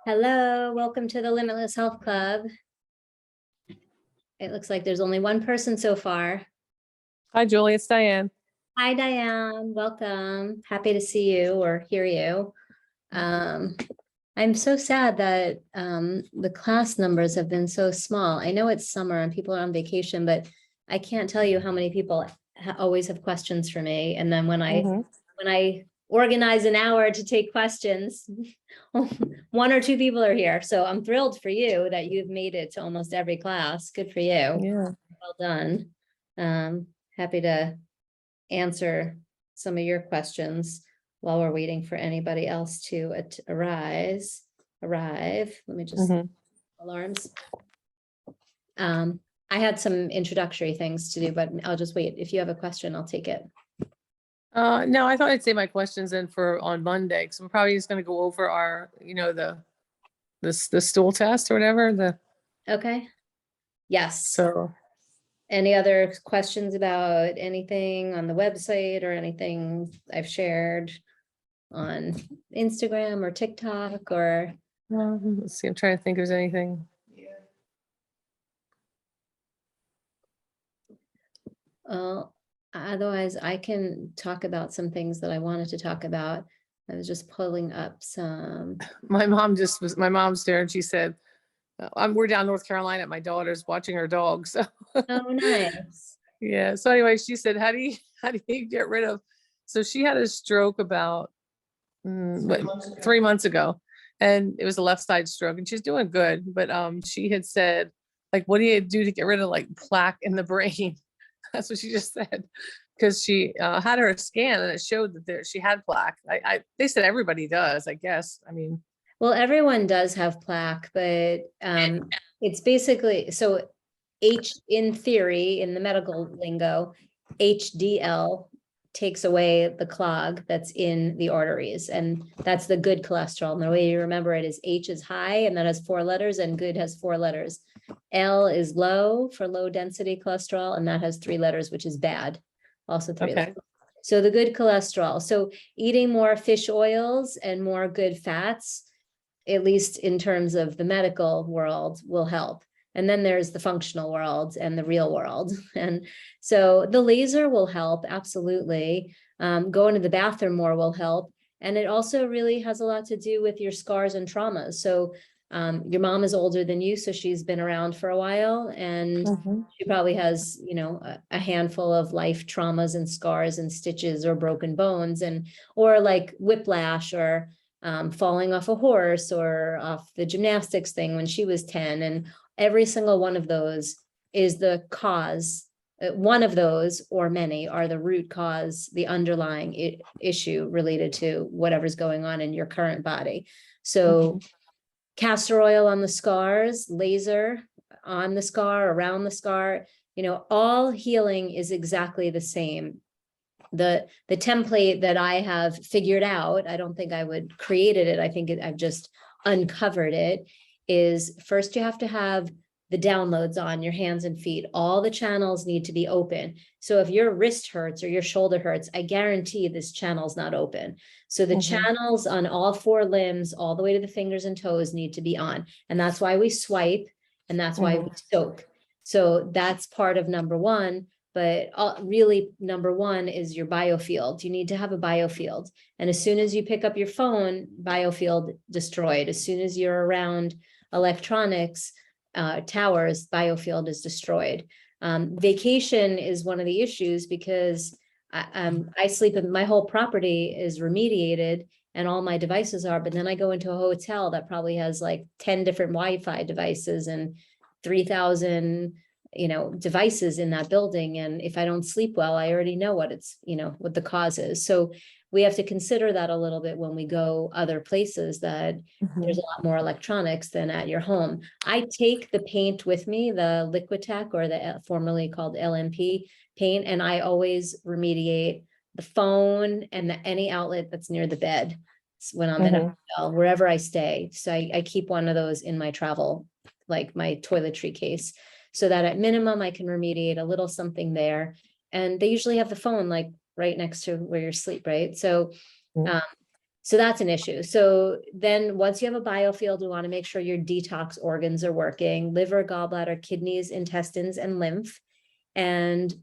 Hello, welcome to the Limitless Health Club. It looks like there's only one person so far. Hi, Julie, it's Diane. Hi, Diane. Welcome. Happy to see you or hear you. I'm so sad that the class numbers have been so small. I know it's summer and people are on vacation, but I can't tell you how many people always have questions for me. And then when I organize an hour to take questions, one or two people are here. So I'm thrilled for you that you've made it to almost every class. Good for you. Yeah. Well done. Happy to answer some of your questions while we're waiting for anybody else to arrive. Let me just alarms. I had some introductory things to do, but I'll just wait. If you have a question, I'll take it. No, I thought I'd save my questions in for on Monday, because I'm probably just going to go over our, the stool test or whatever. Okay. Yes. So Any other questions about anything on the website or anything I've shared on Instagram or TikTok or? let's see, I'm trying to think if there's anything. Otherwise, I can talk about some things that I wanted to talk about. I was just pulling up some. My mom's there and she said, we're down North Carolina at my daughter's watching her dog. So Oh, nice. yeah. So anyway, she said, how do you get rid of? So she had a stroke about 3 months ago, and it was a left side stroke, and she's doing good. But she had said, like, what do you do to get rid of like plaque in the brain? That's what she just said, because she had her scan and it showed that she had plaque. They said everybody does, I guess. I mean, Well, everyone does have plaque, but it's basically, so in theory, in the medical lingo, HDL takes away the clog that's in the arteries, and that's the good cholesterol. And the way you remember it is H is high, and that has 4 letters, and good has 4 letters. L is low for low density cholesterol, and that has 3 letters, which is bad. Also 3 letters. So the good cholesterol. So eating more fish oils and more good fats, at least in terms of the medical world, will help. And then there's the functional world and the real world. And so the laser will help, absolutely. Going to the bathroom more will help. And it also really has a lot to do with your scars and traumas. So your mom is older than you, so she's been around for a while, and she probably has, a handful of life traumas and scars and stitches or broken bones, or like whiplash or falling off a horse or off the gymnastics thing when she was 10. And every single one of those is the cause. One of those or many are the root cause, the underlying issue related to whatever's going on in your current body. So castor oil on the scars, laser on the scar, around the scar, all healing is exactly the same. The template that I have figured out, I don't think I would created it. I think I've just uncovered it, is first you have to have the downloads on your hands and feet. All the channels need to be open. So if your wrist hurts or your shoulder hurts, I guarantee this channel's not open. So the channels on all 4 limbs, all the way to the fingers and toes, need to be on. And that's why we swipe, and that's why we soak. So that's part of number 1. But really, number 1 is your biofield. You need to have a biofield. And as soon as you pick up your phone, biofield destroyed. As soon as you're around electronics, towers, biofield is destroyed. Vacation is one of the issues, because I sleep in, my whole property is remediated and all my devices are, but then I go into a hotel that probably has like 10 different Wi-Fi devices and 3,000 devices in that building. And if I don't sleep well, I already know what what the cause is. So we have to consider that a little bit when we go other places, that there's a lot more electronics than at your home. I take the paint with me, the Liquitech, or the formerly called LMP paint, and I always remediate the phone and any outlet that's near the bed when I'm in a hotel, wherever I stay. So I keep one of those in my travel, like my toiletry case, so that at minimum I can remediate a little something there. And they usually have the phone like right next to where you sleep, right? So So that's an issue. So then once you have a biofield, we want to make sure your detox organs are working: liver, gallbladder, kidneys, intestines, and lymph. And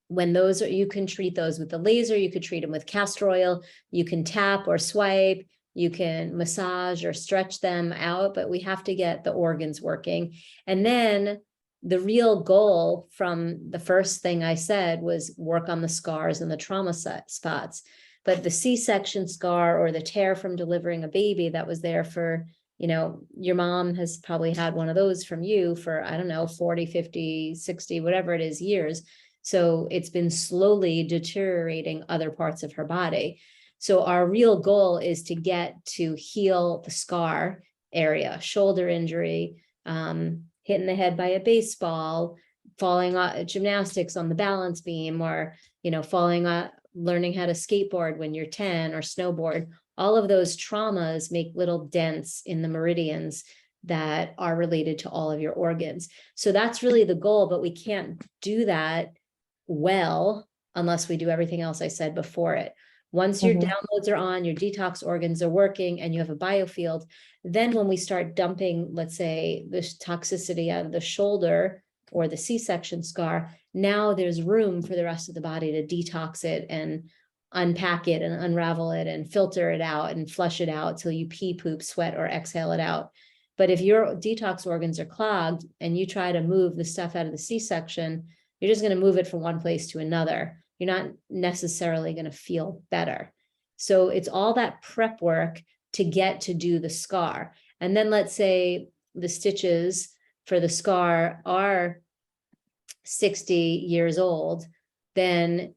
when those are, you can treat those with the laser, you could treat them with castor oil, you can tap or swipe, you can massage or stretch them out, but we have to get the organs working. And then the real goal from the first thing I said was work on the scars and the trauma spots. But the C-section scar or the tear from delivering a baby that was there for, your mom has probably had one of those from you for, I don't know, 40, 50, 60, whatever it is, years. So it's been slowly deteriorating other parts of her body. So our real goal is to get to heal the scar area: shoulder injury, hitting the head by a baseball, falling on gymnastics on the balance beam, or, falling on, learning how to skateboard when you're 10, or snowboard. All of those traumas make little dents in the meridians that are related to all of your organs. So that's really the goal, but we can't do that well unless we do everything else I said before it. Once your downloads are on, your detox organs are working, and you have a biofield, then when we start dumping, let's say, the toxicity out of the shoulder or the C-section scar, now there's room for the rest of the body to detox it and unpack it and unravel it and filter it out and flush it out till you pee, poop, sweat, or exhale it out. But if your detox organs are clogged and you try to move the stuff out of the C-section, you're just going to move it from one place to another. You're not necessarily going to feel better. So it's all that prep work to get to do the scar. And then let's say the stitches for the scar are 60 years old, then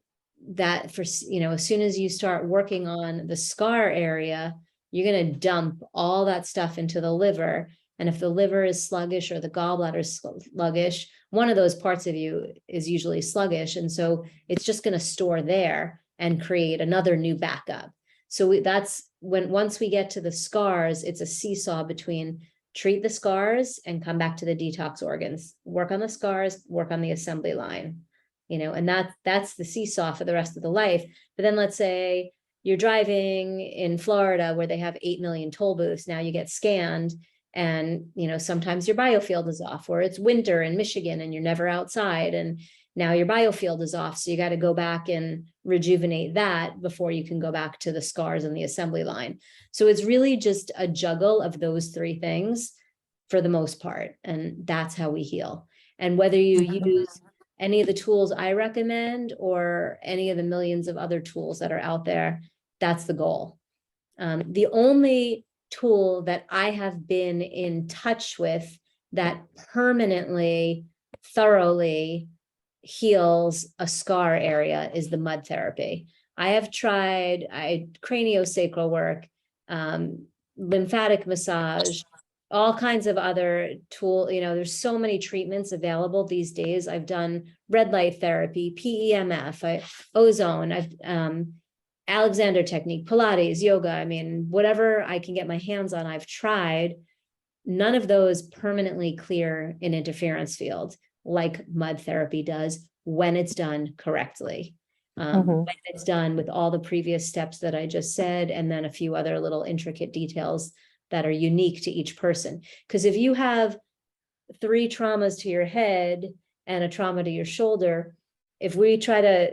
that, for, as soon as you start working on the scar area, you're going to dump all that stuff into the liver. And if the liver is sluggish or the gallbladder is sluggish, one of those parts of you is usually sluggish. And so it's just going to store there and create another new backup. So that's when, once we get to the scars, it's a seesaw between treat the scars and come back to the detox organs, work on the scars, work on the assembly line, and that's the seesaw for the rest of the life. But then let's say you're driving in Florida where they have 8 million toll booths. Now you get scanned, and, sometimes your biofield is off, or it's winter in Michigan and you're never outside, and now your biofield is off. So you got to go back and rejuvenate that before you can go back to the scars and the assembly line. So it's really just a juggle of those three things for the most part. And that's how we heal. And whether you use any of the tools I recommend or any of the millions of other tools that are out there, that's the goal. The only tool that I have been in touch with that permanently, thoroughly heals a scar area is the mud therapy. I have tried craniosacral work, lymphatic massage, all kinds of other tool. There's so many treatments available these days. I've done red light therapy, PEMF, ozone, I've Alexander technique, Pilates, yoga. Whatever I can get my hands on, I've tried. None of those permanently clear an interference field like mud therapy does when it's done correctly. When it's done with all the previous steps that I just said, and then a few other little intricate details that are unique to each person. Because if you have 3 traumas to your head and a trauma to your shoulder, if we try to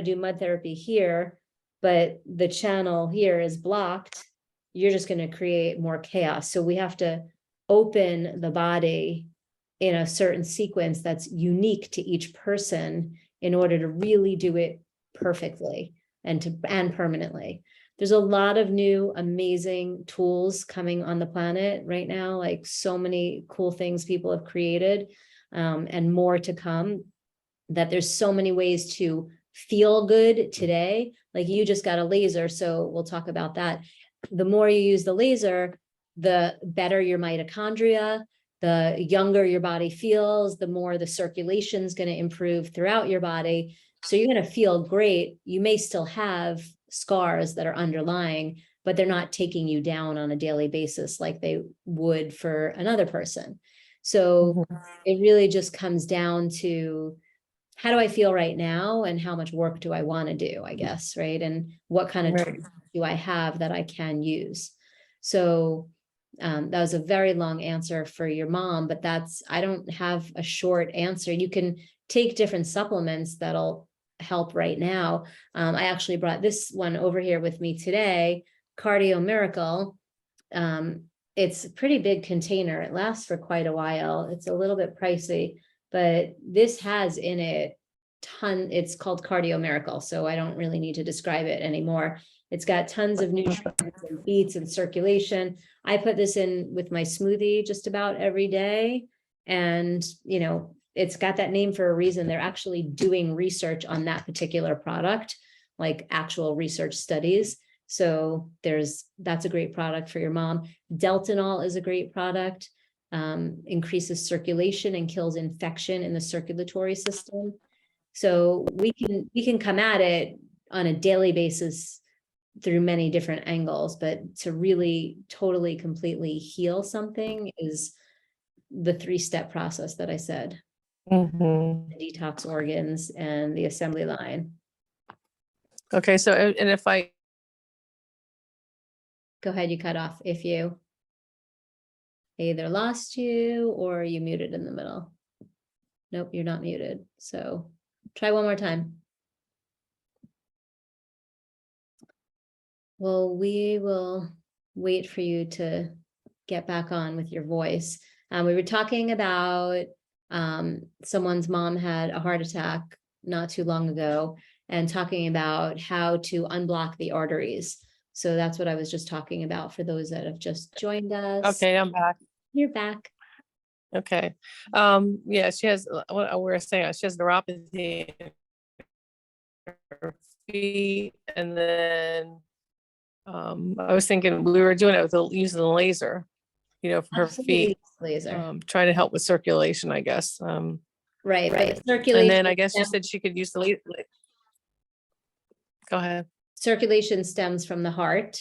do mud therapy here, but the channel here is blocked, you're just going to create more chaos. So we have to open the body in a certain sequence that's unique to each person in order to really do it perfectly and permanently. There's a lot of new amazing tools coming on the planet right now, like so many cool things people have created, and more to come, that there's so many ways to feel good today. Like you just got a laser, so we'll talk about that. The more you use the laser, the better your mitochondria, the younger your body feels, the more the circulation is going to improve throughout your body. So you're going to feel great. You may still have scars that are underlying, but they're not taking you down on a daily basis like they would for another person. So it really just comes down to how do I feel right now and how much work do I want to do, I guess, right? And what kind of Right. tools do I have that I can use? So that was a very long answer for your mom, but I don't have a short answer. You can take different supplements that'll help right now. I actually brought this one over here with me today, Cardio Miracle. It's a pretty big container. It lasts for quite a while. It's a little bit pricey, but this has in it it's called Cardio Miracle, so I don't really need to describe it anymore. It's got tons of nutrients and beets and circulation. I put this in with my smoothie just about every day. And, it's got that name for a reason. They're actually doing research on that particular product, like actual research studies. So that's a great product for your mom. Deltanol is a great product, increases circulation and kills infection in the circulatory system. So we can come at it on a daily basis through many different angles, but to really totally completely heal something is the 3-step process that I said. Mhm. The detox organs and the assembly line. Okay, so, and if I, Go ahead, you cut off if you either lost you or you muted in the middle. Nope, you're not muted. So try one more time. Well, we will wait for you to get back on with your voice. We were talking about someone's mom had a heart attack not too long ago, and talking about how to unblock the arteries. So that's what I was just talking about for those that have just joined us. okay, I'm back. You're back. Okay. Yeah, she has, what we were saying, she has neuropathy in her feet. And then I was thinking we were doing it with using the laser, for her Absolutely, feet, laser. trying to help with circulation, I guess. Right, but And circulation, then I guess you said she could use the laser. Go ahead. circulation stems from the heart.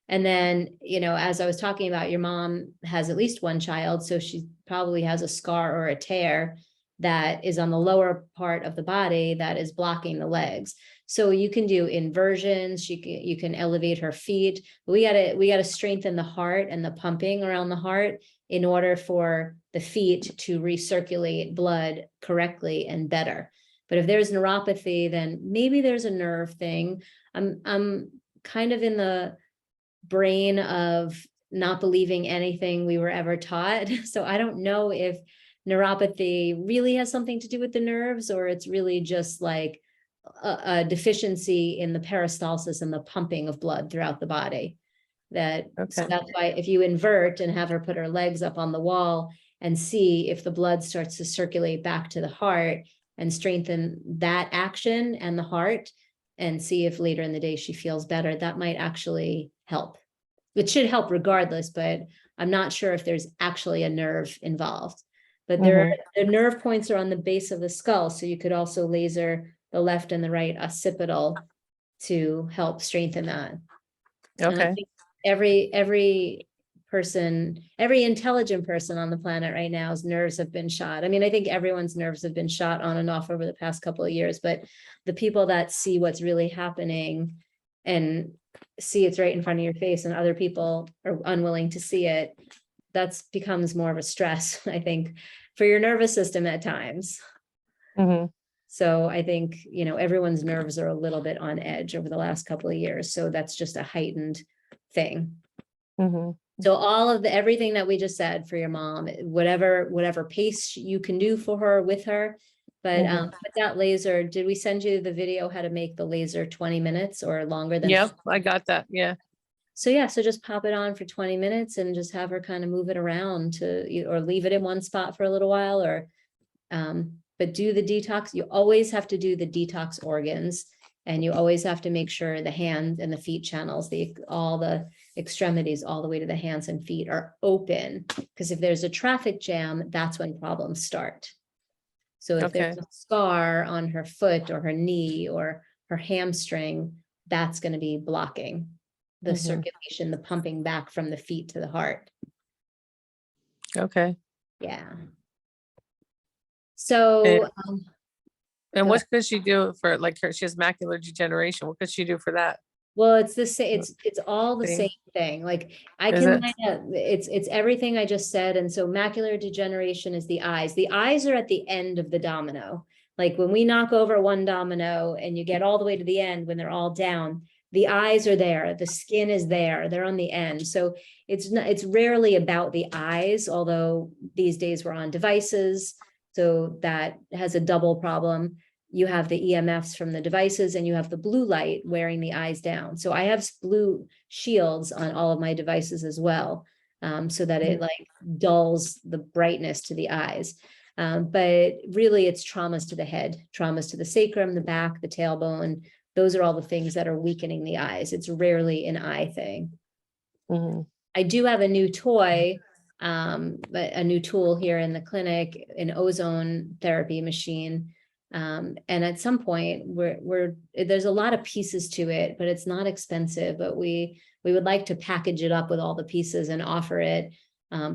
And then, as I was talking about, your mom has at least one child, so she probably has a scar or a tear that is on the lower part of the body that is blocking the legs. So you can do inversions, you can elevate her feet. We gotta strengthen the heart and the pumping around the heart in order for the feet to recirculate blood correctly and better. But if there's neuropathy, then maybe there's a nerve thing. I'm kind of in the brain of not believing anything we were ever taught. So I don't know if neuropathy really has something to do with the nerves, or it's really just like a deficiency in the peristalsis and the pumping of blood throughout the body. So that's why if you invert and have her put her legs up on the wall and see if the blood starts to circulate back to the heart and strengthen that action and the heart, and see if later in the day she feels better, that might actually help. It should help regardless, but I'm not sure if there's actually a nerve involved. But the nerve points are on the base of the skull, so you could also laser the left and the right occipital to help strengthen that. And I Okay. think every person, every intelligent person on the planet right now's nerves have been shot. I mean, I think everyone's nerves have been shot on and off over the past couple of years, but the people that see what's really happening and see it's right in front of your face, and other people are unwilling to see it, that becomes more of a stress, I think, for your nervous system at times. So I think, everyone's nerves are a little bit on edge over the last couple of years. So that's just a heightened thing. So all of everything that we just said for your mom, whatever pace you can do for her with her. But with that laser, did we send you the video how to make the laser 20 minutes or longer than? Yep, I got that. Yeah. So yeah, so just pop it on for 20 minutes and just have her kind of move it around or leave it in one spot for a little while, or but do the detox. You always have to do the detox organs, and you always have to make sure the hand and the feet channels, all the extremities all the way to the hands and feet are open, because if there's a traffic jam, that's when problems start. So if there's a scar on her foot or her knee or her hamstring, that's going to be blocking the circulation, the pumping back from the feet to the heart. Okay. Yeah. So And Go what could she do for, like, she has macular degeneration? What could she do for that? Well, it's the same, it's all the Same. same thing. Like I Is can it? line up, it's everything I just said. And so macular degeneration is the eyes. The eyes are at the end of the domino. Like when we knock over one domino and you get all the way to the end, when they're all down, the eyes are there, the skin is there, they're on the end. So it's rarely about the eyes, although these days we're on devices. So that has a double problem. You have the EMFs from the devices and you have the blue light wearing the eyes down. So I have blue shields on all of my devices as well, so that it like dulls the brightness to the eyes. But really it's traumas to the head, traumas to the sacrum, the back, the tailbone. Those are all the things that are weakening the eyes. It's rarely an eye thing. Mhm. I do have a new toy, a new tool here in the clinic, an ozone therapy machine. And at some point there's a lot of pieces to it, but it's not expensive, but we would like to package it up with all the pieces and offer it,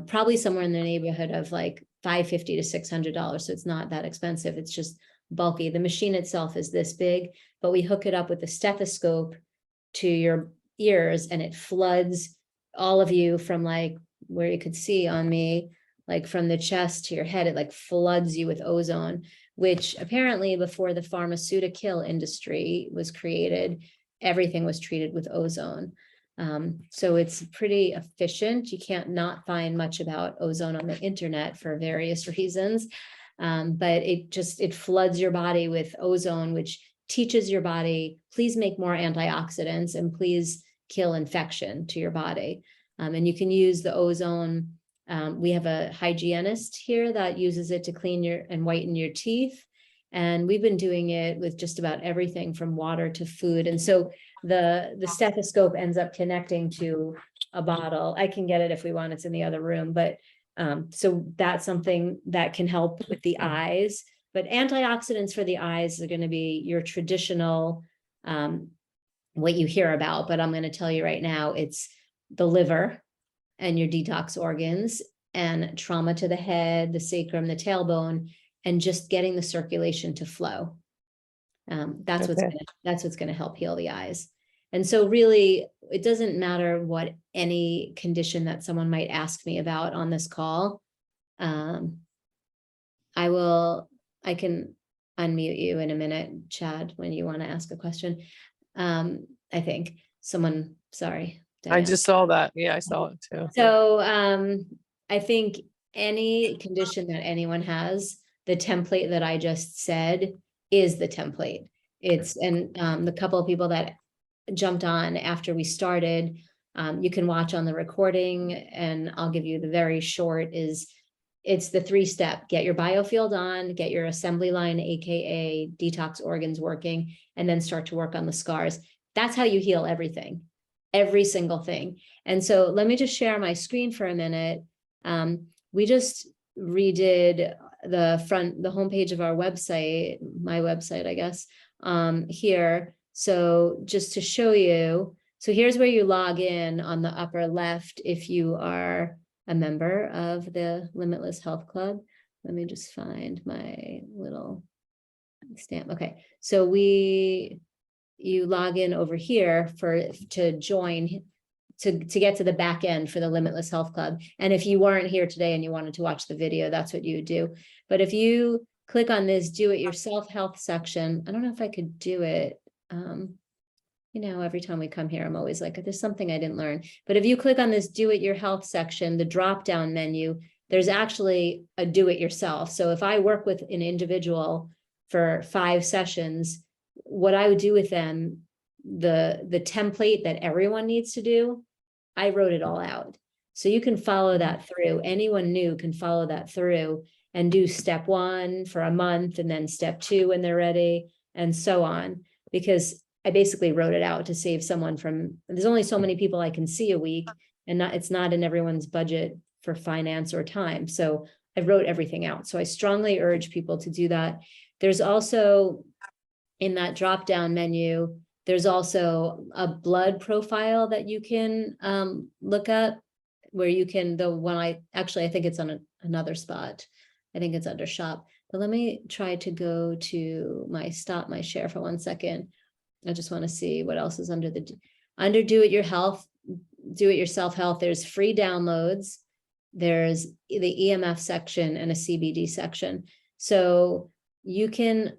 probably somewhere in the neighborhood of like $550 to $600. So it's not that expensive. It's just bulky. The machine itself is this big, but we hook it up with a stethoscope to your ears and it floods all of you from like where you could see on me, like from the chest to your head, it like floods you with ozone, which apparently before the pharmaceutical industry was created, everything was treated with ozone. So it's pretty efficient. You can't not find much about ozone on the internet for various reasons. But it floods your body with ozone, which teaches your body, please make more antioxidants and please kill infection to your body. And you can use the ozone. We have a hygienist here that uses it to clean your and whiten your teeth. And we've been doing it with just about everything from water to food. And so the stethoscope ends up connecting to a bottle. I can get it if we want, it's in the other room, but so that's something that can help with the eyes. But antioxidants for the eyes are going to be your traditional, what you hear about, but I'm going to tell you right now, it's the liver and your detox organs and trauma to the head, the sacrum, the tailbone, and just getting the circulation to flow. That's what's going to help heal the eyes. And so really, it doesn't matter what any condition that someone might ask me about on this call. I can unmute you in a minute, Chad, when you want to ask a question. I think someone, sorry. I just saw that. Yeah, I saw it too. So I think any condition that anyone has, the template that I just said is the template. And the couple of people that jumped on after we started, you can watch on the recording, and I'll give you the very short it's the 3-step, get your biofield on, get your assembly line, AKA detox organs working, and then start to work on the scars. That's how you heal everything, every single thing. And so let me just share my screen for a minute. We just redid the homepage of our website, my website, I guess, here. So just to show you, so here's where you log in on the upper left if you are a member of the Limitless Health Club. Let me just find my little stamp. Okay, so you log in over here to join, to get to the back end for the Limitless Health Club. And if you weren't here today and you wanted to watch the video, that's what you would do. But if you click on this do it yourself health section, I don't know if I could do it. You know, every time we come here, I'm always like, there's something I didn't learn. But if you click on this do it your health section, the drop down menu, there's actually a do it yourself. So if I work with an individual for 5 sessions, what I would do with them, the template that everyone needs to do, I wrote it all out. So you can follow that through. Anyone new can follow that through and do step 1 for a month, and then step 2 when they're ready, and so on. Because I basically wrote it out to save someone from, there's only so many people I can see a week, and it's not in everyone's budget for finance or time. So I wrote everything out. So I strongly urge people to do that. There's also, in that drop down menu, there's also a blood profile that you can look up, where you can, I think it's on another spot. I think it's under shop. But let me try to go to stop my share for 1 second. I just want to see what else is under do it yourself health. There's free downloads. There's the EMF section and a CBD section. So you can,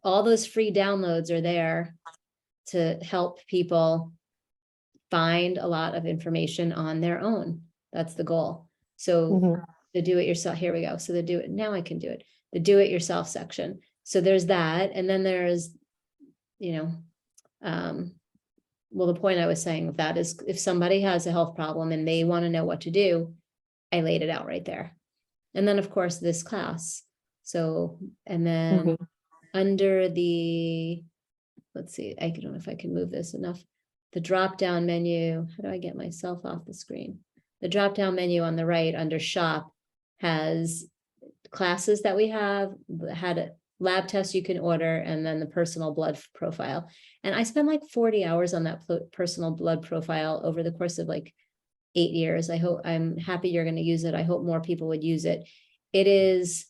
all those free downloads are there to help people find a lot of information on their own. That's the goal. So the do it yourself, here we go. So now I can do it. The do it yourself section. So there's that. And then there's, well, the point I was saying with that is if somebody has a health problem and they want to know what to do, I laid it out right there. And then of course this class. So, and then under the, let's see, I don't know if I can move this enough. The drop down menu, how do I get myself off the screen? The drop down menu on the right under shop has classes that we have, had a lab test you can order, and then the personal blood profile. And I spent like 40 hours on that personal blood profile over the course of like 8 years. I'm happy you're going to use it. I hope more people would use it. It is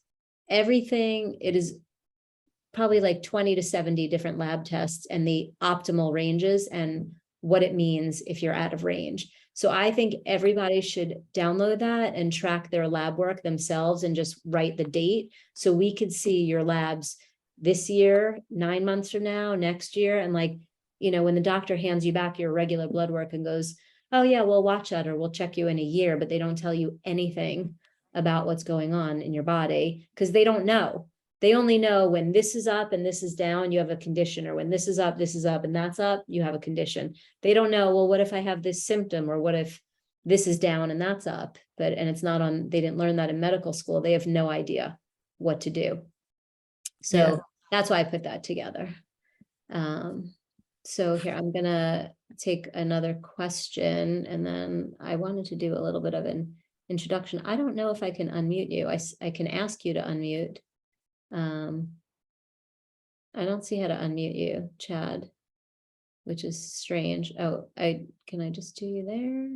everything. It is probably like 20 to 70 different lab tests and the optimal ranges and what it means if you're out of range. So I think everybody should download that and track their lab work themselves and just write the date so we could see your labs this year, 9 months from now, next year. And like, when the doctor hands you back your regular blood work and goes, oh yeah, we'll watch that or we'll check you in a year, but they don't tell you anything about what's going on in your body because they don't know. They only know when this is up and this is down, you have a condition, or when this is up and that's up, you have a condition. They don't know, well, what if I have this symptom, or what if this is down and that's up? And it's not on, they didn't learn that in medical school. They have no idea what to do. So that's why I put that together. So here, I'm gonna take another question, and then I wanted to do a little bit of an introduction. I don't know if I can unmute you. I can ask you to unmute. I don't see how to unmute you, Chad, which is strange. Oh, can I just do you there?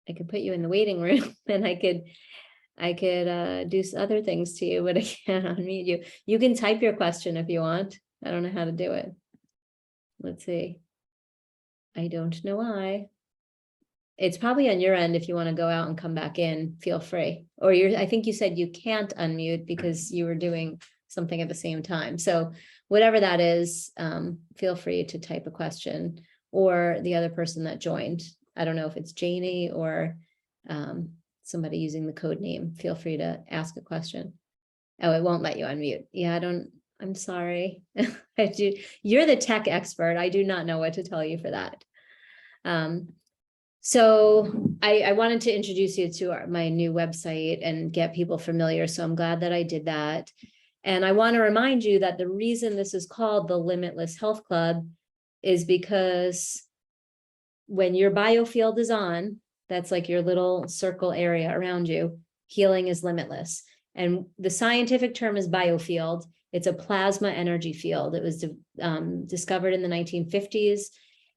I could put you in the waiting room and I could do other things to you, but I can't unmute you. You can type your question if you want. I don't know how to do it. Let's see. I don't know why. It's probably on your end. If you want to go out and come back in, feel free. Or I think you said you can't unmute because you were doing something at the same time. So whatever that is, feel free to type a question, or the other person that joined. I don't know if it's Janie or somebody using the code name. Feel free to ask a question. Oh, it won't let you unmute. Yeah, I'm sorry. You're the tech expert. I do not know what to tell you for that. So I wanted to introduce you to my new website and get people familiar. So I'm glad that I did that. And I want to remind you that the reason this is called the Limitless Health Club is because when your biofield is on, that's like your little circle area around you, healing is limitless. And the scientific term is biofield. It's a plasma energy field. It was discovered in the 1950s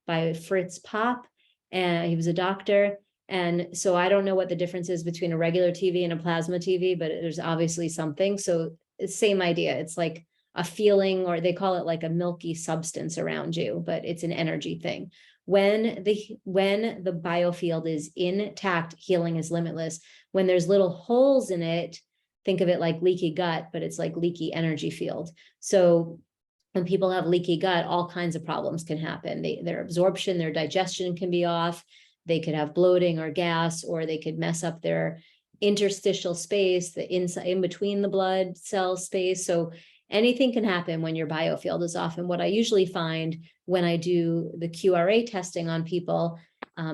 by Fritz Popp. And he was a doctor. And so I don't know what the difference is between a regular TV and a plasma TV, but there's obviously something. So it's same idea. It's like a feeling, or they call it like a milky substance around you, but it's an energy thing. When the biofield is intact, healing is limitless. When there's little holes in it, think of it like leaky gut, but it's like leaky energy field. So when people have leaky gut, all kinds of problems can happen. Their absorption, their digestion can be off. They could have bloating or gas, or they could mess up their interstitial space, the inside in between the blood cell space. So anything can happen when your biofield is off. And what I usually find when I do the QRA testing on people,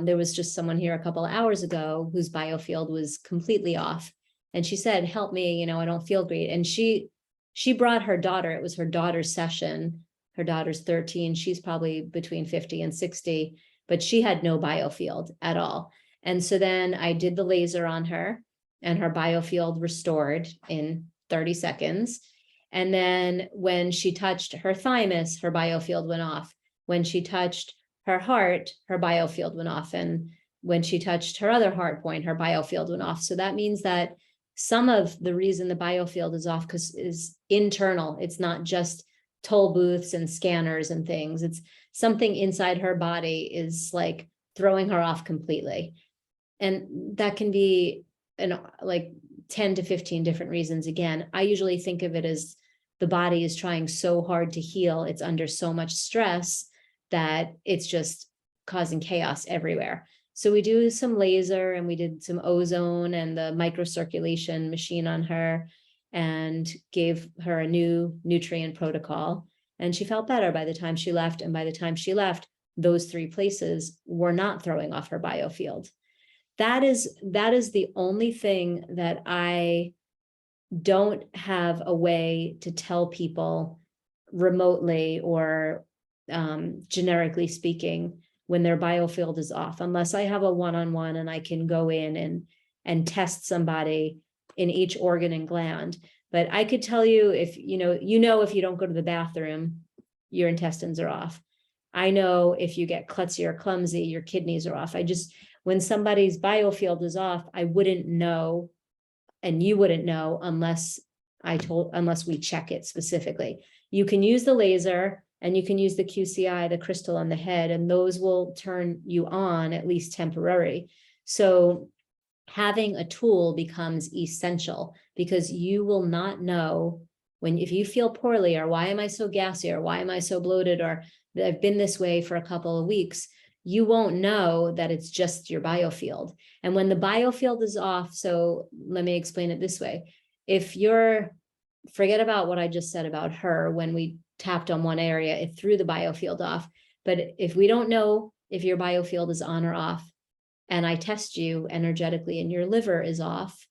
there was just someone here a couple of hours ago whose biofield was completely off. And she said, help me, I don't feel great. And she brought her daughter. It was her daughter's session. Her daughter's 13. She's probably between 50 and 60, but she had no biofield at all. And so then I did the laser on her, and her biofield restored in 30 seconds. And then when she touched her thymus, her biofield went off. When she touched her heart, her biofield went off. And when she touched her other heart point, her biofield went off. So that means that some of the reason the biofield is off is internal. It's not just toll booths and scanners and things. It's something inside her body is like throwing her off completely. And that can be like 10 to 15 different reasons. Again, I usually think of it as the body is trying so hard to heal. It's under so much stress that it's just causing chaos everywhere. So we do some laser and we did some ozone and the microcirculation machine on her and gave her a new nutrient protocol. And she felt better by the time she left. And by the time she left, those 3 places were not throwing off her biofield. That is the only thing that I don't have a way to tell people remotely or generically speaking when their biofield is off, unless I have a one-on-one and I can go in and test somebody in each organ and gland. But I could tell you if if you don't go to the bathroom, your intestines are off. I know if you get klutzy or clumsy, your kidneys are off. When somebody's biofield is off, I wouldn't know, and you wouldn't know unless we check it specifically. You can use the laser and you can use the QCI, the crystal on the head, and those will turn you on, at least temporary. So having a tool becomes essential, because you will not know if you feel poorly, or why am I so gassy, or why am I so bloated, or I've been this way for a couple of weeks. You won't know that it's just your biofield. And when the biofield is off, so let me explain it this way. Forget about what I just said about her, when we tapped on one area, it threw the biofield off. But if we don't know if your biofield is on or off, and I test you energetically and your liver is off,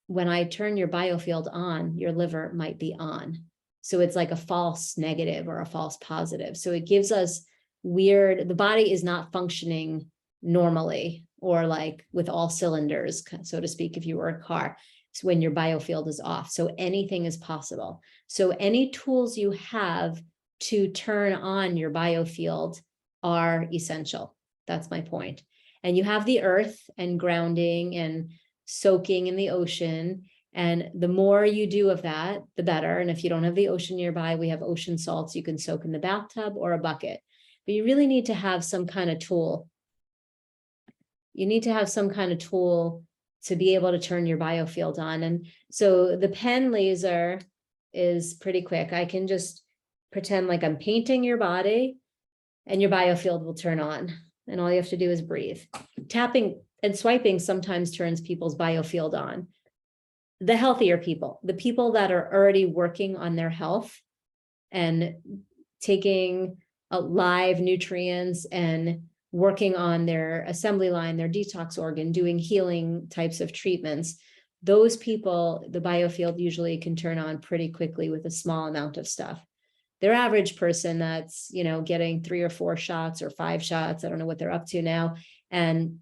when I turn your biofield on, your liver might be on. So it's like a false negative or a false positive. So it gives us the body is not functioning normally, or like with all cylinders, so to speak, if you were a car. It's when your biofield is off. So anything is possible. So any tools you have to turn on your biofield are essential. That's my point. And you have the earth and grounding and soaking in the ocean. And the more you do of that, the better. And if you don't have the ocean nearby, we have ocean salts you can soak in the bathtub or a bucket. But you really need to have some kind of tool. You need to have some kind of tool to be able to turn your biofield on. And so the pen laser is pretty quick. I can just pretend like I'm painting your body and your biofield will turn on. And all you have to do is breathe. Tapping and swiping sometimes turns people's biofield on. The healthier people, the people that are already working on their health and taking live nutrients and working on their assembly line, their detox organ, doing healing types of treatments, those people, the biofield usually can turn on pretty quickly with a small amount of stuff. Their average person that's, getting 3 or 4 shots or 5 shots, I don't know what they're up to now, and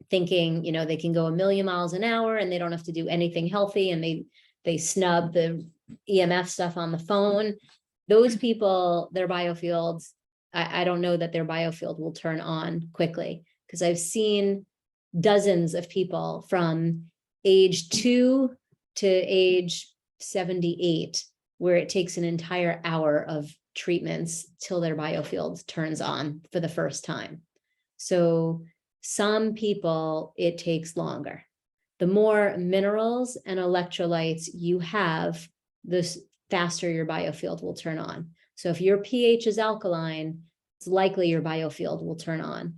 thinking, they can go 1,000,000 miles an hour and they don't have to do anything healthy, and they snub the EMF stuff on the phone. Those people, their biofields, I don't know that their biofield will turn on quickly, because I've seen dozens of people from age 2 to age 78, where it takes an entire hour of treatments till their biofield turns on for the first time. So some people, it takes longer. The more minerals and electrolytes you have, the faster your biofield will turn on. So if your pH is alkaline, it's likely your biofield will turn on.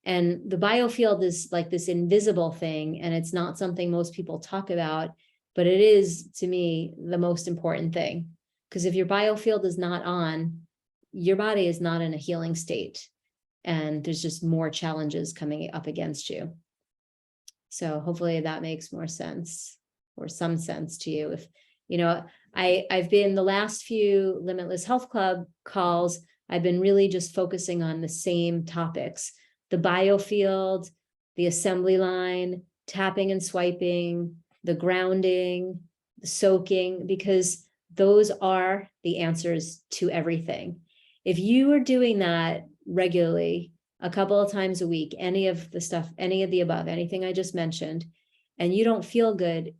And the biofield is like this invisible thing, and it's not something most people talk about, but it is, to me, the most important thing. Because if your biofield is not on, your body is not in a healing state, and there's just more challenges coming up against you. So hopefully that makes more sense, or some sense to you. If, I've been the last few Limitless Health Club calls, I've been really just focusing on the same topics: the biofield, the assembly line, tapping and swiping, the grounding, the soaking, because those are the answers to everything. If you are doing that regularly, a couple of times a week, any of the stuff, any of the above, anything I just mentioned, and you don't feel good,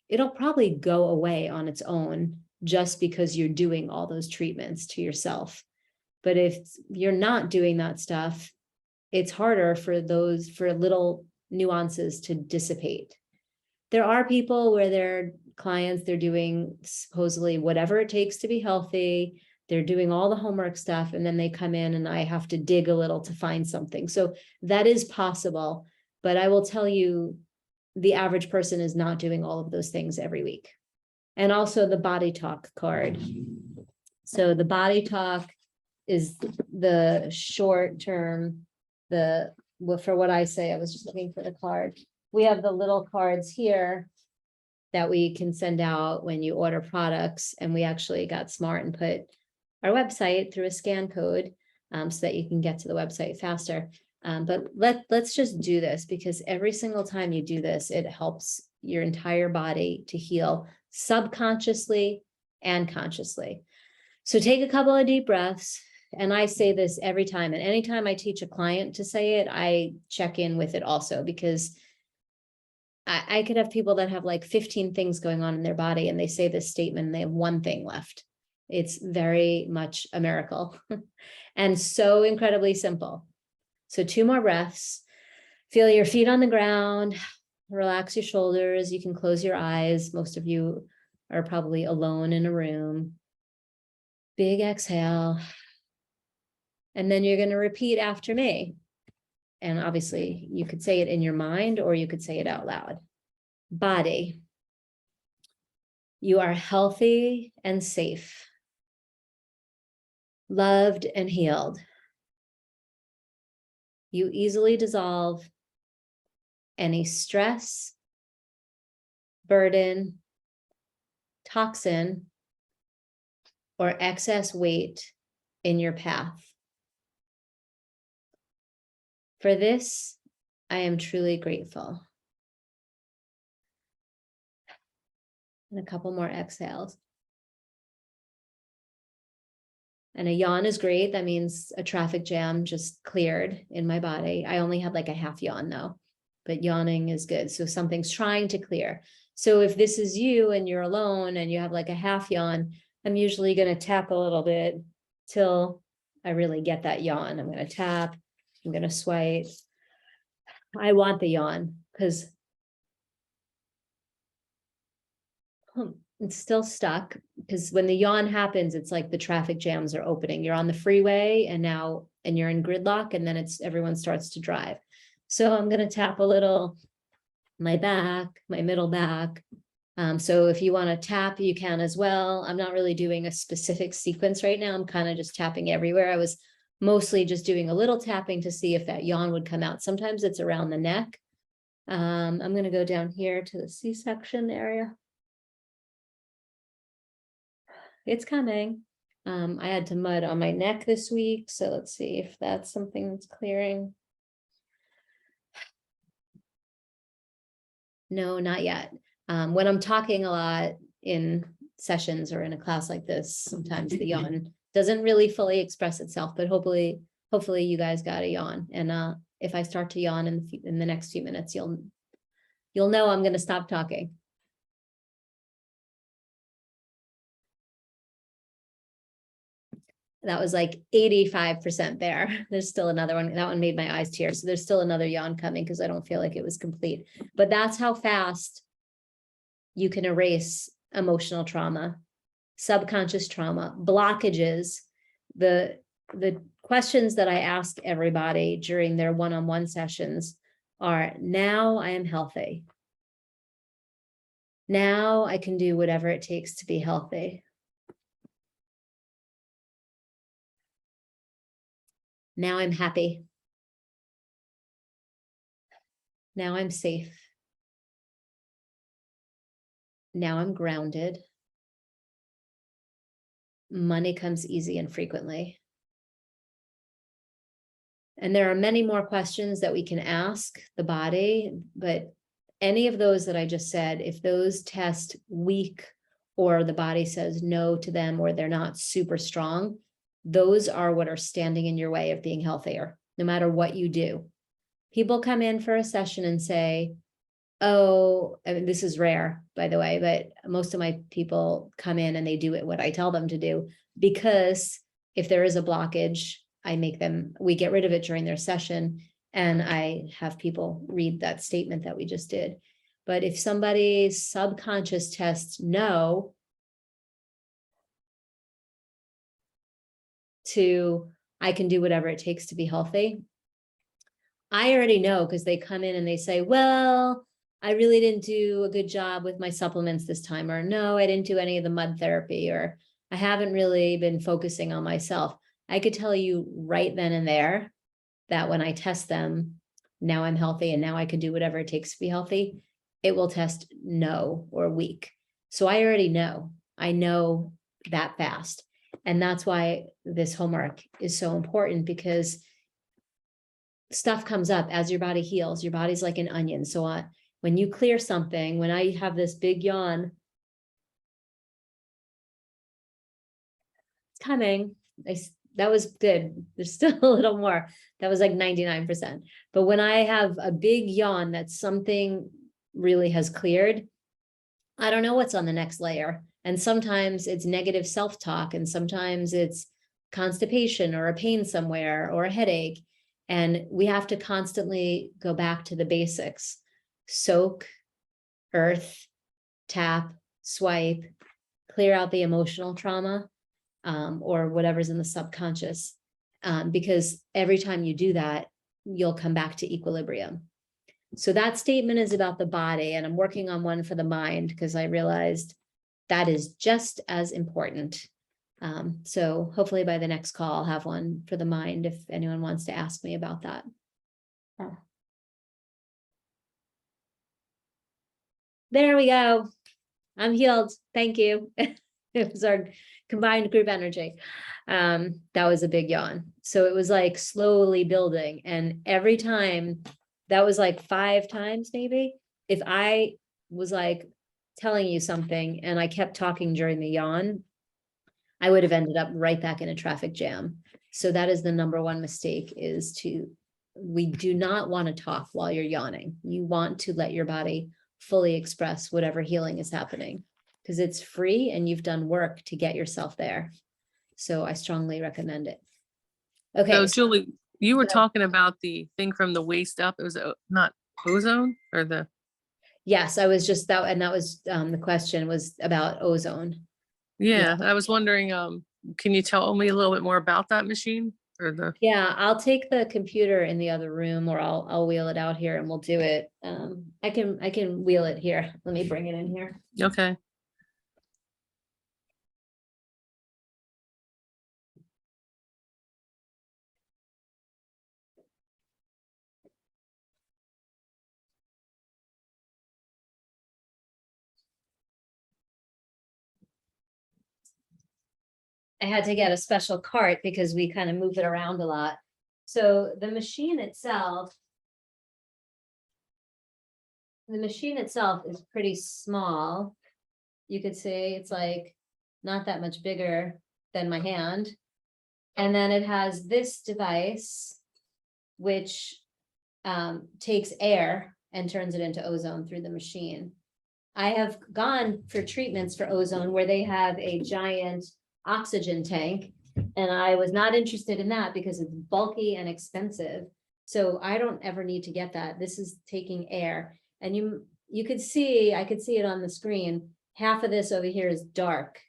it'll probably go away on its own just because you're doing all those treatments to yourself. But if you're not doing that stuff, it's harder for little nuances to dissipate. There are people where their clients, they're doing supposedly whatever it takes to be healthy. They're doing all the homework stuff, and then they come in and I have to dig a little to find something. So that is possible, but I will tell you, the average person is not doing all of those things every week. And also the body talk card. So the body talk is the short term, for what I say, I was just looking for the card. We have the little cards here that we can send out when you order products. And we actually got smart and put our website through a scan code so that you can get to the website faster. But let's just do this, because every single time you do this, it helps your entire body to heal subconsciously and consciously. So take a couple of deep breaths. And I say this every time. And anytime I teach a client to say it, I check in with it also, because I could have people that have like 15 things going on in their body, and they say this statement and they have one thing left. It's very much a miracle and so incredibly simple. So 2 more breaths. Feel your feet on the ground. Relax your shoulders. You can close your eyes. Most of you are probably alone in a room. Big exhale. And then you're going to repeat after me. And obviously you could say it in your mind or you could say it out loud. Body, you are healthy and safe, loved and healed. You easily dissolve any stress, burden, toxin, or excess weight in your path. For this, I am truly grateful. And a couple more exhales. And a yawn is great. That means a traffic jam just cleared in my body. I only had like a half yawn though, but yawning is good. So something's trying to clear. So if this is you and you're alone and you have like a half yawn, I'm usually going to tap a little bit till I really get that yawn. I'm going to tap, I'm going to swipe. I want the yawn because it's still stuck, because when the yawn happens, it's like the traffic jams are opening. You're on the freeway and you're in gridlock, and then everyone starts to drive. So I'm going to tap a little my back, my middle back. So if you want to tap, you can as well. I'm not really doing a specific sequence right now. I'm kind of just tapping everywhere. I was mostly just doing a little tapping to see if that yawn would come out. Sometimes it's around the neck. I'm going to go down here to the C-section area. It's coming. I had to mud on my neck this week, so let's see if that's something that's clearing. No, not yet. When I'm talking a lot in sessions or in a class like this, sometimes the yawn doesn't really fully express itself, but hopefully you guys got a yawn. And if I start to yawn in the next few minutes, you'll know I'm going to stop talking. That was like 85% there. There's still another one. That one made my eyes tear. So there's still another yawn coming because I don't feel like it was complete. But that's how fast you can erase emotional trauma, subconscious trauma, blockages. The questions that I ask everybody during their one-on-one sessions are, now I am healthy. Now I can do whatever it takes to be healthy. Now I'm happy. Now I'm safe. Now I'm grounded. Money comes easy and frequently. And there are many more questions that we can ask the body, but any of those that I just said, if those test weak or the body says no to them or they're not super strong, those are what are standing in your way of being healthier, no matter what you do. People come in for a session and say, oh, I mean, this is rare, by the way, but most of my people come in and they do it what I tell them to do, because if there is a blockage, we get rid of it during their session, and I have people read that statement that we just did. But if somebody's subconscious tests no to, I can do whatever it takes to be healthy, I already know, because they come in and they say, well, I really didn't do a good job with my supplements this time, or no, I didn't do any of the mud therapy, or I haven't really been focusing on myself. I could tell you right then and there that when I test them, now I'm healthy and now I can do whatever it takes to be healthy, it will test no or weak. So I already know, I know that fast. And that's why this homework is so important, because stuff comes up as your body heals. Your body's like an onion. So when you clear something, when I have this big yawn, it's coming. That was good. There's still a little more. That was like 99%. But when I have a big yawn that something really has cleared, I don't know what's on the next layer. And sometimes it's negative self-talk, and sometimes it's constipation or a pain somewhere or a headache. And we have to constantly go back to the basics. Soak, earth, tap, swipe, clear out the emotional trauma, or whatever's in the subconscious. Because every time you do that, you'll come back to equilibrium. So that statement is about the body, and I'm working on one for the mind, because I realized that is just as important. So hopefully by the next call, I'll have one for the mind if anyone wants to ask me about that. There we go. I'm healed. Thank you. It was our combined group energy. That was a big yawn. So it was like slowly building. And every time, that was like 5 times maybe. If I was like telling you something and I kept talking during the yawn, I would have ended up right back in a traffic jam. So that is the number one mistake, is we do not want to talk while you're yawning. You want to let your body fully express whatever healing is happening, because it's free and you've done work to get yourself there. So I strongly recommend it. Okay. So Julie, you were talking about the thing from the waist up. It was not ozone, or the, Yes, I was just that, and that was the question was about ozone. yeah, I was wondering, can you tell me a little bit more about that machine, or the, Yeah, I'll take the computer in the other room, or I'll wheel it out here and we'll do it. I can wheel it here. Let me bring it in here. okay. I had to get a special cart because we kind of move it around a lot. So the machine itself is pretty small. You could say it's like not that much bigger than my hand. And then it has this device, which takes air and turns it into ozone through the machine. I have gone for treatments for ozone where they have a giant oxygen tank, and I was not interested in that because it's bulky and expensive. So I don't ever need to get that. This is taking air, and you could see, I could see it on the screen. Half of this over here is dark.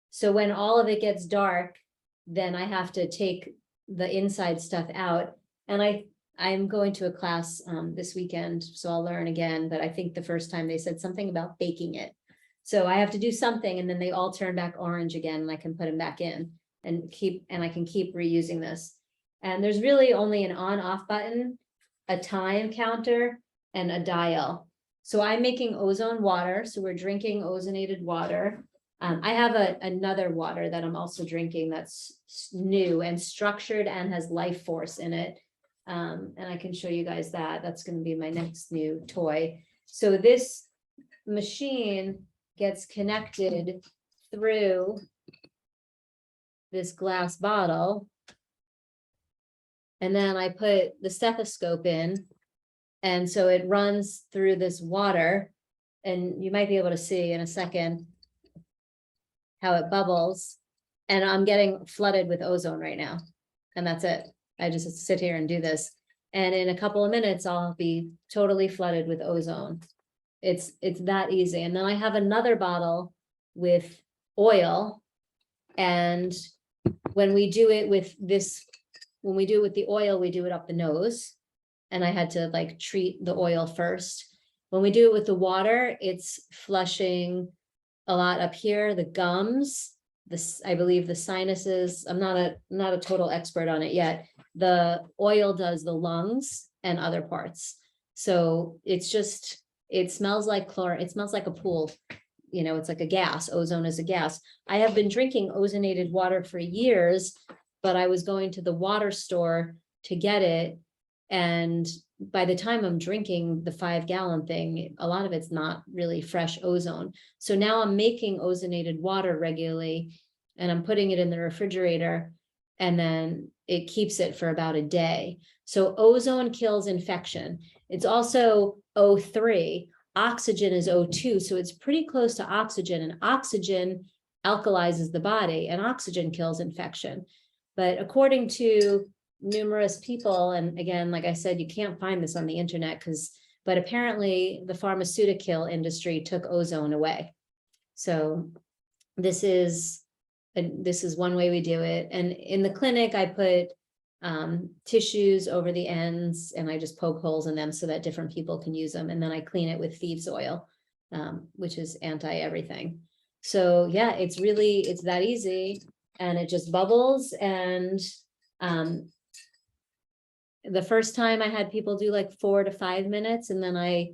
So when all of it gets dark, then I have to take the inside stuff out. And I'm going to a class this weekend, so I'll learn again, but I think the first time they said something about baking it. So I have to do something, and then they all turn back orange again, and I can put them back in and I can keep reusing this. And there's really only an on-off button, a time counter, and a dial. So I'm making ozone water, so we're drinking ozonated water. I have another water that I'm also drinking that's new and structured and has life force in it. And I can show you guys that. That's going to be my next new toy. So this machine gets connected through this glass bottle. And then I put the stethoscope in, And so it runs through this water, and you might be able to see in a second how it bubbles. And I'm getting flooded with ozone right now. And that's it. I just sit here and do this. And in a couple of minutes, I'll be totally flooded with ozone. It's that easy. And then I have another bottle with oil. And when we do it with this, when we do it with the oil, we do it up the nose. And I had to like treat the oil first. When we do it with the water, it's flushing a lot up here, the gums, this, I believe the sinuses. I'm not a total expert on it yet. The oil does the lungs and other parts. So it's just, it smells like chlorine. It smells like a pool. You know, it's like a gas. Ozone is a gas. I have been drinking ozonated water for years, but I was going to the water store to get it. And by the time I'm drinking the 5-gallon thing, a lot of it's not really fresh ozone. So now I'm making ozonated water regularly, and I'm putting it in the refrigerator, and then it keeps it for about a day. So ozone kills infection. It's also O3. Oxygen is O2. So it's pretty close to oxygen, and oxygen alkalizes the body, and oxygen kills infection. But according to numerous people, and again, like I said, you can't find this on the internet but apparently the pharmaceutical industry took ozone away. So this is one way we do it. And in the clinic, I put tissues over the ends, and I just poke holes in them so that different people can use them. And then I clean it with thieves oil, which is anti everything. So yeah, it's that easy, and it just bubbles. And the first time I had people do like 4 to 5 minutes, and then I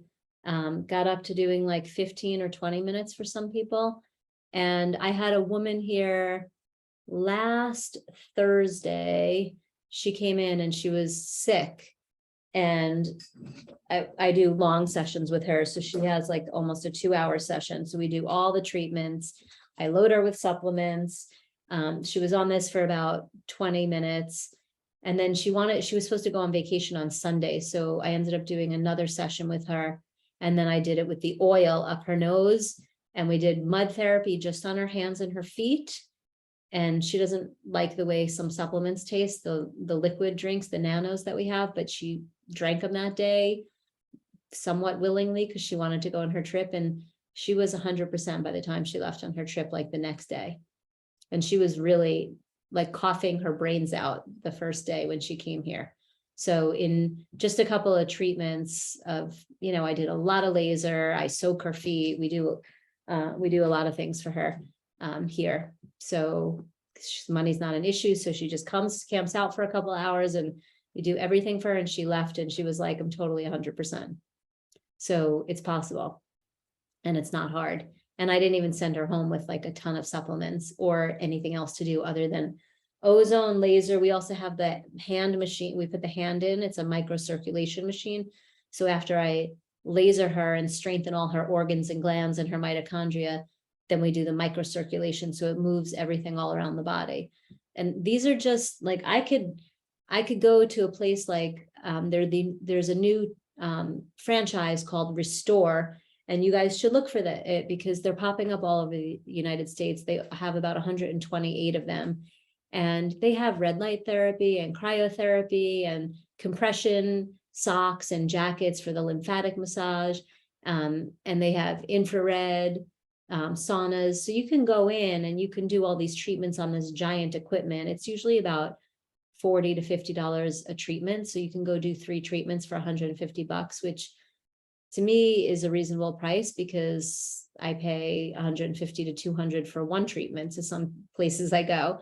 got up to doing like 15 or 20 minutes for some people. And I had a woman here last Thursday. She came in and she was sick, and I do long sessions with her. So she has like almost a 2-hour session. So we do all the treatments. I load her with supplements. She was on this for about 20 minutes. And then she was supposed to go on vacation on Sunday. So I ended up doing another session with her. And then I did it with the oil up her nose, and we did mud therapy just on her hands and her feet. And she doesn't like the way some supplements taste, the liquid drinks, the nanos that we have, but she drank them that day somewhat willingly because she wanted to go on her trip. And she was 100% by the time she left on her trip, like the next day. And she was really like coughing her brains out the first day when she came here. So in just a couple of treatments of, I did a lot of laser, I soak her feet. We do a lot of things for her here. So money's not an issue. So she just camps out for a couple of hours, and we do everything for her. And she left and she was like, I'm totally 100%. So it's possible, and it's not hard. And I didn't even send her home with like a ton of supplements or anything else to do other than ozone, laser. We also have the hand machine. We put the hand in. It's a microcirculation machine. So after I laser her and strengthen all her organs and glands and her mitochondria, then we do the microcirculation. So it moves everything all around the body. And these are just like, I could go to a place like there's a new franchise called Restore. And you guys should look for that because they're popping up all over the United States. They have about 128 of them. And they have red light therapy and cryotherapy and compression socks and jackets for the lymphatic massage. And they have infrared saunas. So you can go in and you can do all these treatments on this giant equipment. It's usually about $40 to $50 a treatment. So you can go do 3 treatments for $150, which to me is a reasonable price because I pay $150 to $200 for one treatment to some places I go.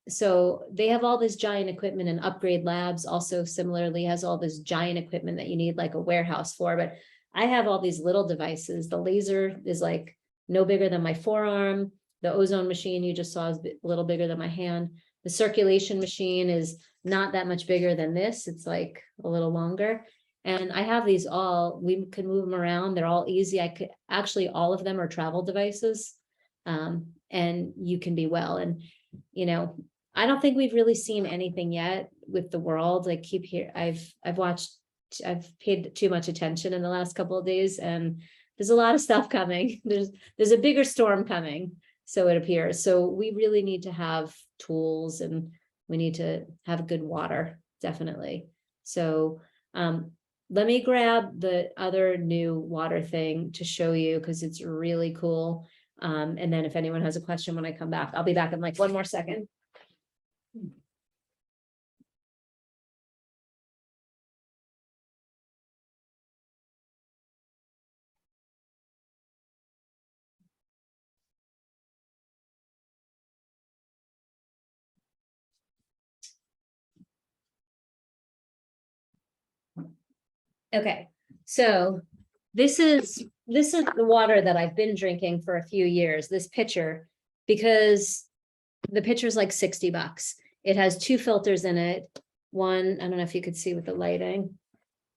So they have all this giant equipment, and Upgrade Labs also similarly has all this giant equipment that you need like a warehouse for. But I have all these little devices. The laser is like no bigger than my forearm. The ozone machine you just saw is a little bigger than my hand. The circulation machine is not that much bigger than this. It's like a little longer. And I have these all, we can move them around. They're all easy. All of them are travel devices. And you can be well. And, I don't think we've really seen anything yet with the world. I've watched I've paid too much attention in the last couple of days, and there's a lot of stuff coming. There's a bigger storm coming, so it appears. So we really need to have tools, and we need to have good water, definitely. So let me grab the other new water thing to show you, because it's really cool. And then if anyone has a question when I come back, I'll be back in like 1 more second. Okay, so this is the water that I've been drinking for a few years, this pitcher, because the pitcher's like $60. It has 2 filters in it. One, I don't know if you could see with the lighting,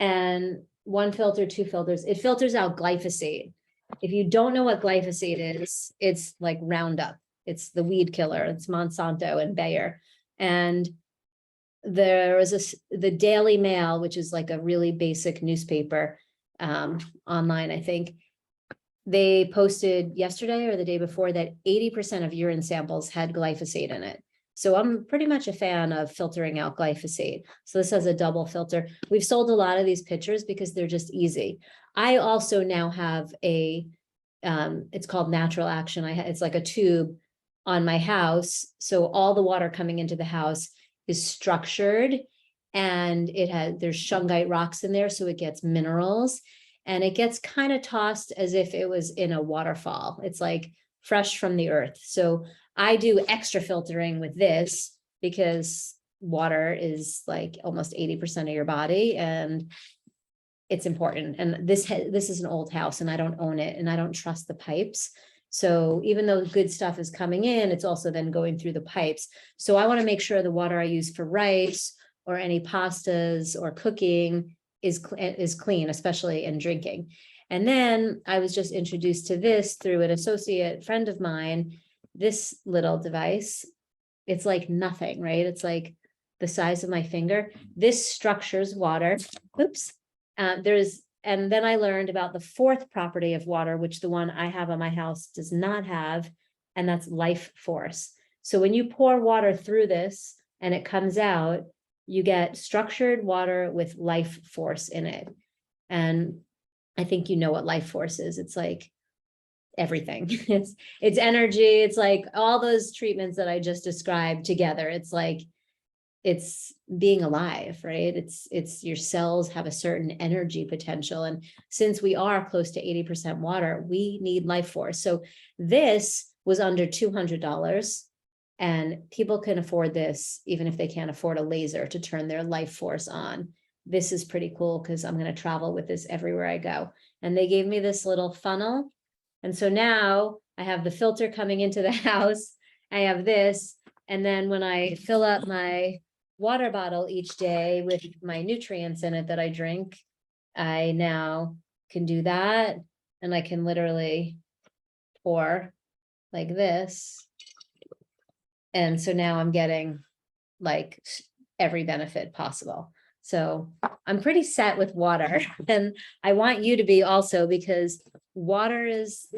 and 1 filter, 2 filters. It filters out glyphosate. If you don't know what glyphosate is, it's like Roundup. It's the weed killer. It's Monsanto and Bayer. And there was the Daily Mail, which is like a really basic newspaper online, I think. They posted yesterday or the day before that 80% of urine samples had glyphosate in it. So I'm pretty much a fan of filtering out glyphosate. So this has a double filter. We've sold a lot of these pitchers because they're just easy. I also now have a, it's called Natural Action. It's like a tube on my house. So all the water coming into the house is structured, and there's shungite rocks in there, so it gets minerals, and it gets kind of tossed as if it was in a waterfall. It's like fresh from the earth. So I do extra filtering with this because water is like almost 80% of your body, and it's important. And this is an old house, and I don't own it, and I don't trust the pipes. So even though good stuff is coming in, it's also then going through the pipes. So I want to make sure the water I use for rice or any pastas or cooking is clean, especially in drinking. And then I was just introduced to this through an associate friend of mine, this little device. It's like nothing, right? It's like the size of my finger. This structures water. Oops. And then I learned about the 4th property of water, which the one I have on my house does not have, and that's life force. So when you pour water through this and it comes out, you get structured water with life force in it. And I think you know what life force is. It's like everything. It's energy. It's like all those treatments that I just described together. It's like, it's being alive, right? It's your cells have a certain energy potential. And since we are close to 80% water, we need life force. So this was under $200, and people can afford this even if they can't afford a laser to turn their life force on. This is pretty cool because I'm going to travel with this everywhere I go. And they gave me this little funnel. And so now I have the filter coming into the house. I have this. And then when I fill up my water bottle each day with my nutrients in it that I drink, I now can do that. And I can literally pour like this. And so now I'm getting like every benefit possible. So I'm pretty set with water, and I want you to be also, because water is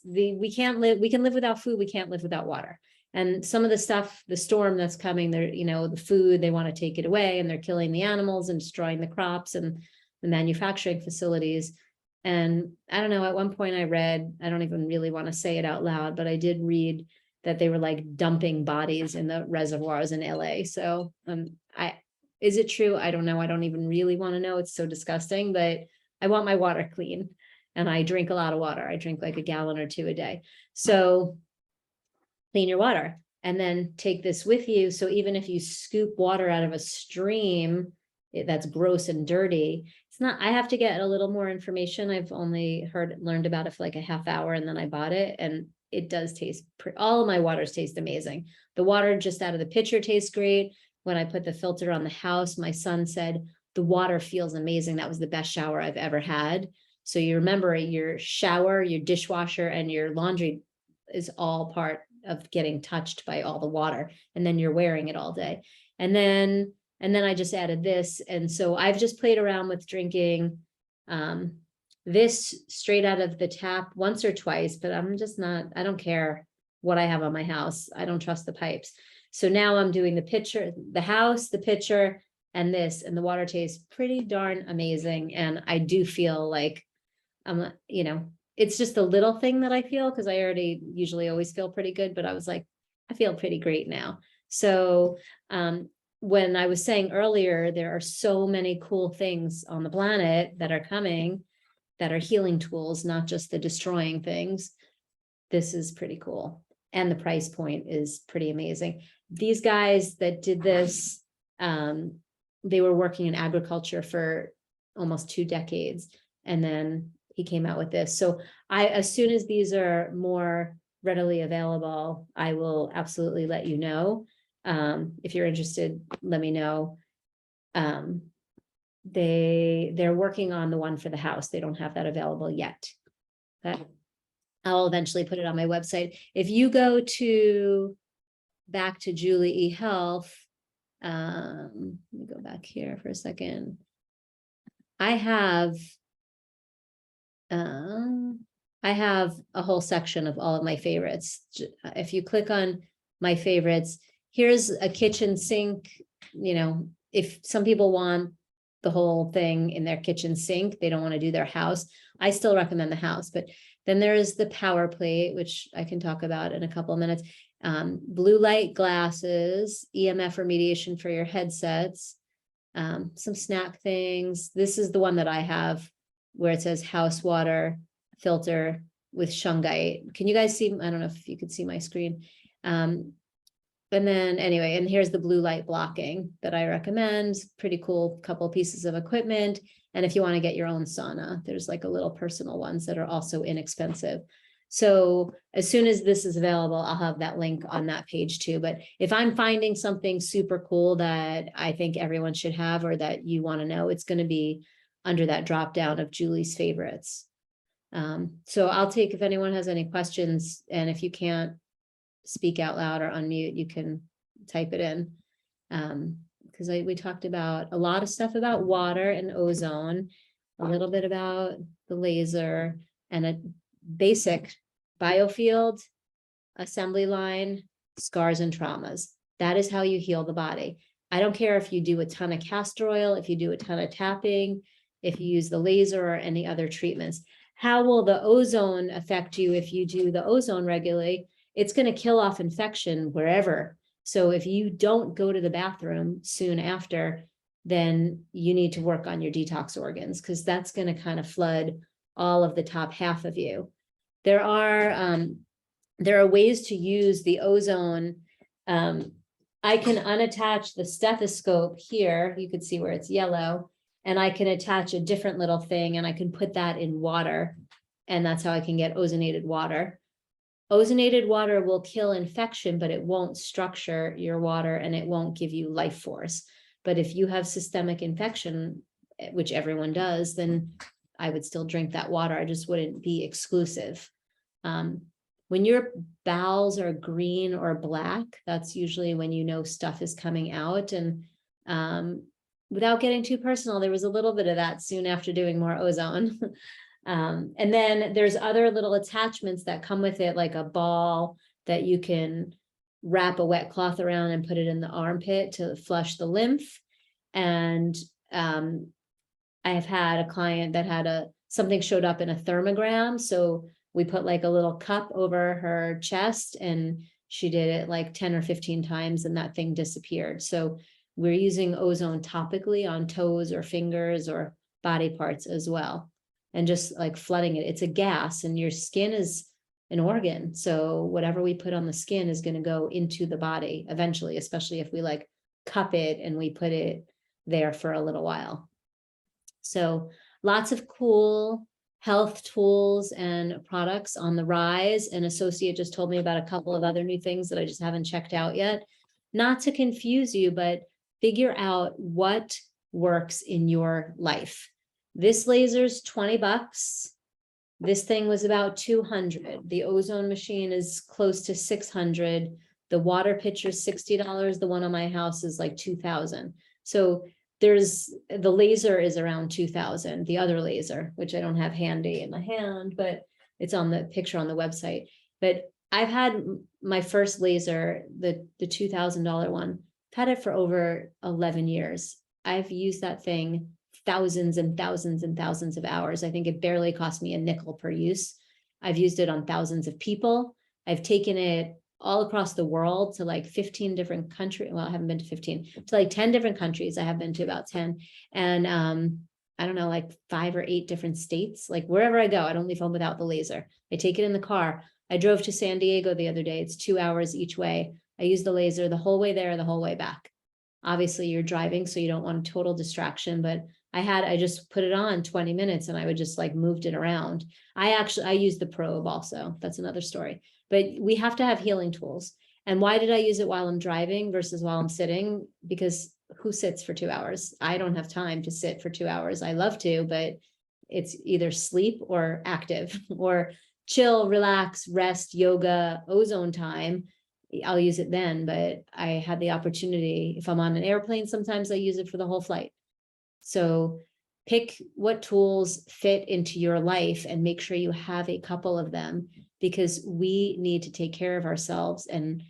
we can live without food. We can't live without water. And some of the stuff, the storm that's coming there, the food, they want to take it away, and they're killing the animals and destroying the crops and the manufacturing facilities. And I don't know, at one point I read, I don't even really want to say it out loud, but I did read that they were like dumping bodies in the reservoirs in LA. So is it true? I don't know. I don't even really want to know. It's so disgusting, but I want my water clean, and I drink a lot of water. I drink like a gallon or 2 a day. So clean your water, and then take this with you. So even if you scoop water out of a stream that's gross and dirty, it's not, I have to get a little more information. I've only learned about it for like a half hour, and then I bought it, and it does taste, all of my waters taste amazing. The water just out of the pitcher tastes great. When I put the filter on the house, my son said, the water feels amazing. That was the best shower I've ever had. So you remember, your shower, your dishwasher, and your laundry is all part of getting touched by all the water, and then you're wearing it all day. And then And then I just added this. And so I've just played around with drinking this straight out of the tap once or twice, but I'm just not, I don't care what I have on my house. I don't trust the pipes. So now I'm doing the pitcher, the house, the pitcher, and this, and the water tastes pretty darn amazing. And I do feel like it's just a little thing that I feel, because I already usually always feel pretty good, but I was like, I feel pretty great now. So when I was saying earlier, there are so many cool things on the planet that are coming that are healing tools, not just the destroying things. This is pretty cool. And the price point is pretty amazing. These guys that did this, they were working in agriculture for almost 2 decades. And then he came out with this. So as soon as these are more readily available, I will absolutely let you know. If you're interested, let me know. They're working on the one for the house. They don't have that available yet, but I'll eventually put it on my website. If you go back to Julie E. Health, let me go back here for a second. I have a whole section of all of my favorites. If you click on my favorites, here's a kitchen sink. If some people want the whole thing in their kitchen sink, they don't want to do their house, I still recommend the house. But then there is the power plate, which I can talk about in a couple of minutes. Blue light glasses, EMF remediation for your headsets, some snack things. This is the one that I have where it says house water filter with shungite. Can you guys see? I don't know if you could see my screen. And then anyway, and here's the blue light blocking that I recommend. Pretty cool couple pieces of equipment. And if you want to get your own sauna, there's like a little personal ones that are also inexpensive. So as soon as this is available, I'll have that link on that page too. But if I'm finding something super cool that I think everyone should have, or that you want to know, it's going to be under that drop down of Julie's favorites. So I'll take if anyone has any questions, and if you can't speak out loud or unmute, you can type it in. Because we talked about a lot of stuff about water and ozone, a little bit about the laser, and a basic biofield, assembly line, scars and traumas. That is how you heal the body. I don't care if you do a ton of castor oil, if you do a ton of tapping, if you use the laser or any other treatments. How will the ozone affect you if you do the ozone regularly? It's going to kill off infection wherever. So if you don't go to the bathroom soon after, then you need to work on your detox organs, because that's going to kind of flood all of the top half of you. There are ways to use the ozone. I can unattach the stethoscope here. You can see where it's yellow, and I can attach a different little thing, and I can put that in water. And that's how I can get ozonated water. Ozonated water will kill infection, but it won't structure your water, and it won't give you life force. But if you have systemic infection, which everyone does, then I would still drink that water. I just wouldn't be exclusive. When your bowels are green or black, that's usually when you know stuff is coming out. And without getting too personal, there was a little bit of that soon after doing more ozone. And then there's other little attachments that come with it, like a ball that you can wrap a wet cloth around and put it in the armpit to flush the lymph. And I have had a client that had something showed up in a thermogram. So we put like a little cup over her chest, and she did it like 10 or 15 times, and that thing disappeared. So we're using ozone topically on toes or fingers or body parts as well. And just like flooding it. It's a gas, and your skin is an organ. So whatever we put on the skin is going to go into the body eventually, especially if we like cup it and we put it there for a little while. So lots of cool health tools and products on the rise. An associate just told me about a couple of other new things that I just haven't checked out yet. Not to confuse you, but figure out what works in your life. This laser's $20. This thing was about $200. The ozone machine is close to $600. The water pitcher is $60. The one on my house is like $2,000. So there's, the laser is around 2,000, the other laser, which I don't have handy in my hand, but it's on the picture on the website. But I've had my first laser, the $2,000 one, I've had it for over 11 years. I've used that thing thousands and thousands and thousands of hours. I think it barely cost me a nickel per use. I've used it on thousands of people. I've taken it all across the world to like 15 different countries. Well, I haven't been to 15, to like 10 different countries. I have been to about 10. And I don't know, like 5 or 8 different states. Like wherever I go, I don't leave home without the laser. I take it in the car. I drove to San Diego the other day. It's 2 hours each way. I used the laser the whole way there, the whole way back. Obviously you're driving, so you don't want total distraction, but I just put it on 20 minutes and I would just like moved it around. I used the probe also. That's another story, but we have to have healing tools. And why did I use it while I'm driving versus while I'm sitting? Because who sits for 2 hours? I don't have time to sit for 2 hours. I love to, but it's either sleep or active or chill, relax, rest, yoga, ozone time. I'll use it then, but I had the opportunity. If I'm on an airplane, sometimes I use it for the whole flight. So pick what tools fit into your life and make sure you have a couple of them, because we need to take care of ourselves. And